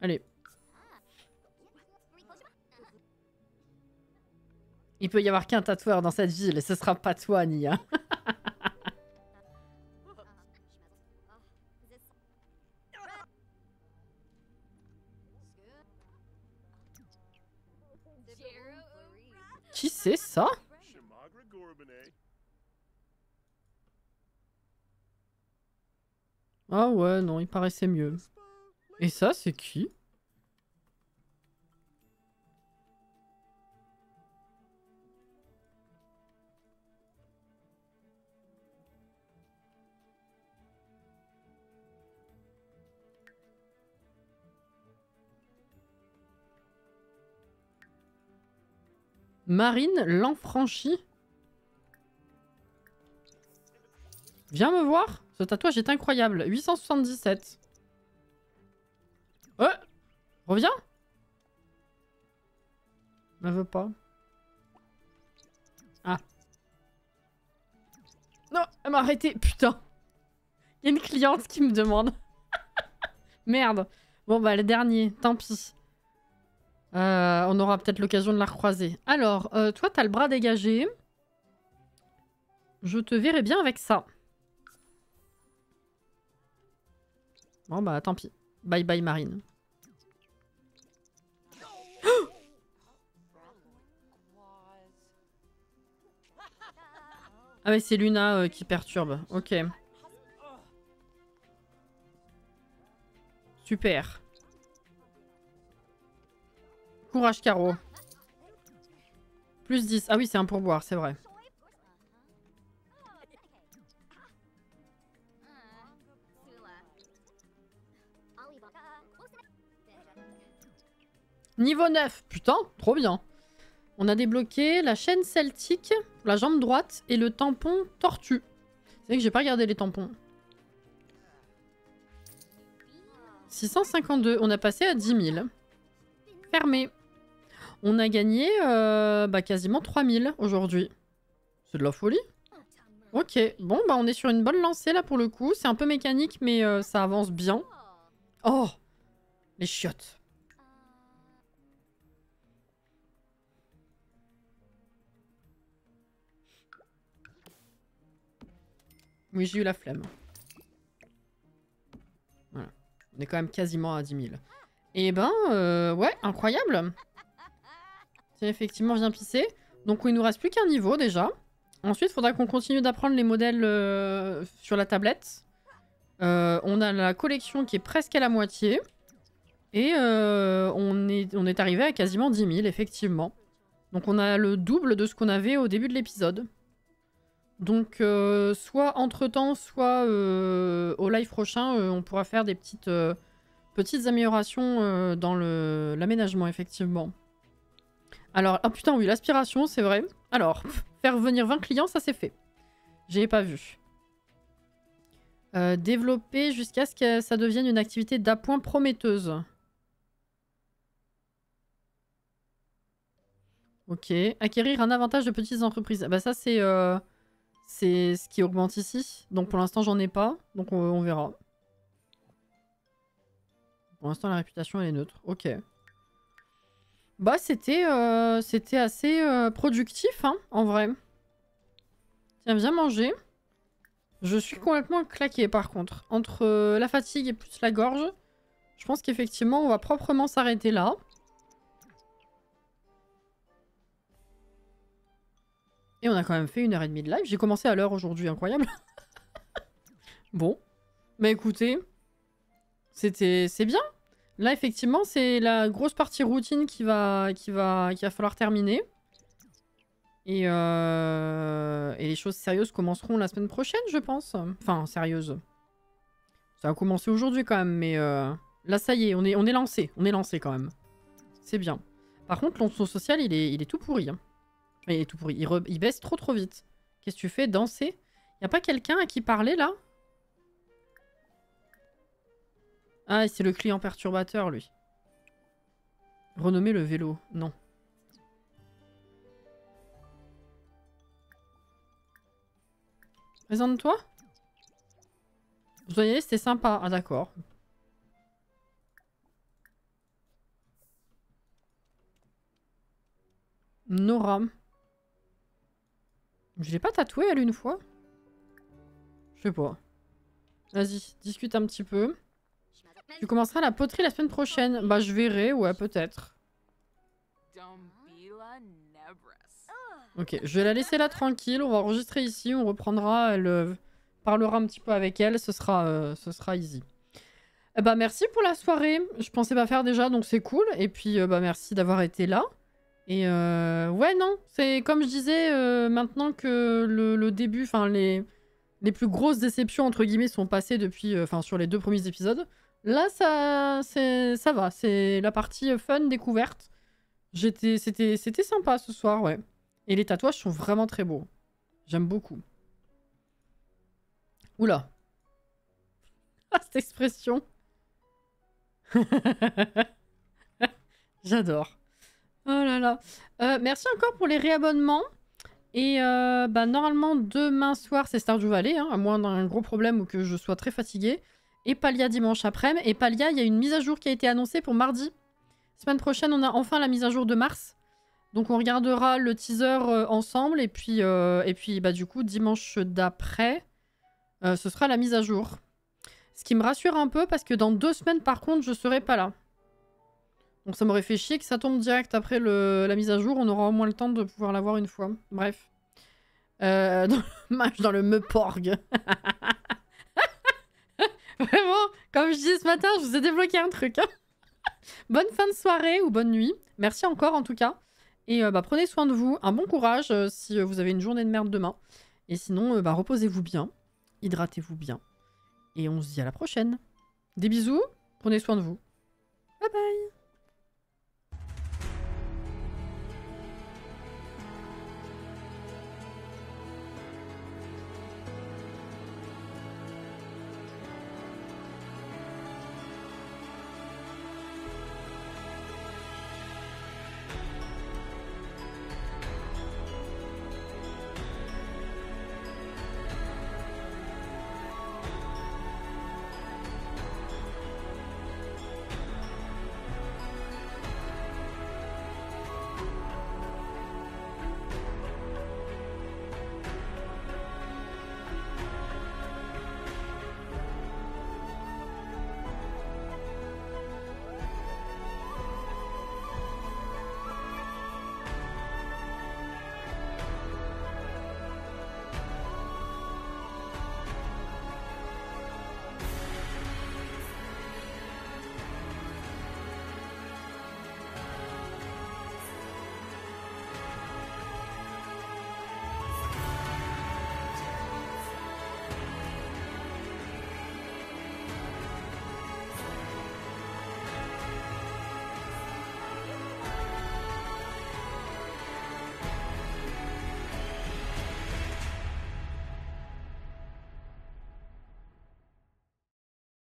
Allez. Il peut y avoir qu'un tatoueur dans cette ville, et ce sera pas toi, Nia. Qui c'est ça? Ah ouais, non, il paraissait mieux. Et ça, c'est qui? Marine Lanfranchi. Viens me voir. Ce tatouage est incroyable. 877. Reviens. Elle veut pas. Ah. Non, elle m'a arrêté. Putain. Il y a une cliente qui me demande. Merde. Bon bah le dernier. Tant pis. On aura peut-être l'occasion de la recroiser. Alors, toi, t'as le bras dégagé. Je te verrai bien avec ça. Bon, bah, tant pis. Bye bye, Marine. Ah ouais, c'est Luna qui perturbe. Ok. Super. Courage, Caro. Plus 10. Ah oui, c'est un pourboire, c'est vrai. Niveau 9. Putain, trop bien. On a débloqué la chaîne celtique, la jambe droite et le tampon tortue. C'est vrai que j'ai pas regardé les tampons. 652. On a passé à 10 000. Fermé. On a gagné quasiment 3000 aujourd'hui. C'est de la folie. Ok. Bon, bah on est sur une bonne lancée là pour le coup. C'est un peu mécanique, mais ça avance bien. Oh, les chiottes. Oui, j'ai eu la flemme. Voilà. On est quand même quasiment à 10 000. Et ben, ouais, incroyable. C'est effectivement bien pissé. Donc il nous reste plus qu'un niveau déjà. Ensuite, il faudra qu'on continue d'apprendre les modèles sur la tablette. On a la collection qui est presque à la moitié. Et on est arrivé à quasiment 10 000, effectivement. Donc on a le double de ce qu'on avait au début de l'épisode. Donc soit entre-temps, soit au live prochain, on pourra faire des petites améliorations dans l'aménagement, effectivement. Alors, ah putain, oui, l'aspiration, c'est vrai. Alors, faire venir 20 clients, ça c'est fait. J'ai pas vu. Développer jusqu'à ce que ça devienne une activité d'appoint prometteuse. Ok. Acquérir un avantage de petites entreprises. Bah ça, c'est ce qui augmente ici. Donc pour l'instant, j'en ai pas. Donc on verra. Pour l'instant, la réputation, elle est neutre. Ok. Bah, c'était assez productif, hein, en vrai. Tiens, viens manger. Je suis complètement claquée, par contre. Entre la fatigue et plus la gorge, je pense qu'effectivement, on va proprement s'arrêter là. Et on a quand même fait 1h30 de live. J'ai commencé à l'heure aujourd'hui, incroyable. Bon. Bah écoutez, c'est bien. Là, effectivement, c'est la grosse partie routine qu'il va falloir terminer. Et les choses sérieuses commenceront la semaine prochaine, je pense. Enfin, sérieuses. Ça a commencé aujourd'hui quand même, mais là, ça y est, on est lancé. On est lancé quand même. C'est bien. Par contre, l'onction social, il est tout pourri. Hein. Il est tout pourri. Il baisse trop vite. Qu'est-ce que tu fais? Danser? Y a pas quelqu'un à qui parler, là? Ah, c'est le client perturbateur, lui. Renommer le vélo. Non. Présente-toi. Vous voyez, c'était sympa. Ah, d'accord. Nora. Je l'ai pas tatoué, elle, une fois? Je sais pas. Vas-y, discute un petit peu. Tu commenceras la poterie la semaine prochaine. Bah, je verrai, ouais, peut-être. Ok, je vais la laisser là tranquille. On va enregistrer ici, on reprendra. Elle parlera un petit peu avec elle. Ce sera easy. Bah, merci pour la soirée. Je pensais pas faire déjà, donc c'est cool. Et puis, bah, merci d'avoir été là. Et ouais, non, c'est comme je disais, maintenant que le début, enfin, les plus grosses déceptions, entre guillemets, sont passées depuis, enfin, sur les 2 premiers épisodes. Là, ça va. C'est la partie fun, découverte. C'était sympa ce soir, ouais. Et les tatouages sont vraiment très beaux. J'aime beaucoup. Oula. Ah, cette expression. J'adore. Oh là là. Merci encore pour les réabonnements. Et bah, normalement, demain soir, c'est Stardew Valley, hein, à moins d'un gros problème ou que je sois très fatiguée. Et Palia dimanche après-midi. Et Palia, il y a une mise à jour qui a été annoncée pour mardi. Semaine prochaine, on a enfin la mise à jour de mars. Donc on regardera le teaser ensemble. Et puis bah, du coup, dimanche d'après, ce sera la mise à jour. Ce qui me rassure un peu parce que dans 2 semaines, par contre, je serai pas là. Donc ça m'aurait fait chier que ça tombe direct après la mise à jour. On aura au moins le temps de pouvoir la voir une fois. Bref. Dans le Meuporg. Vraiment, comme je disais ce matin, je vous ai débloqué un truc. Hein. Bonne fin de soirée ou bonne nuit. Merci encore en tout cas. Et prenez soin de vous. Un bon courage si vous avez une journée de merde demain. Et sinon, reposez-vous bien. Hydratez-vous bien. Et on se dit à la prochaine. Des bisous. Prenez soin de vous. Bye bye.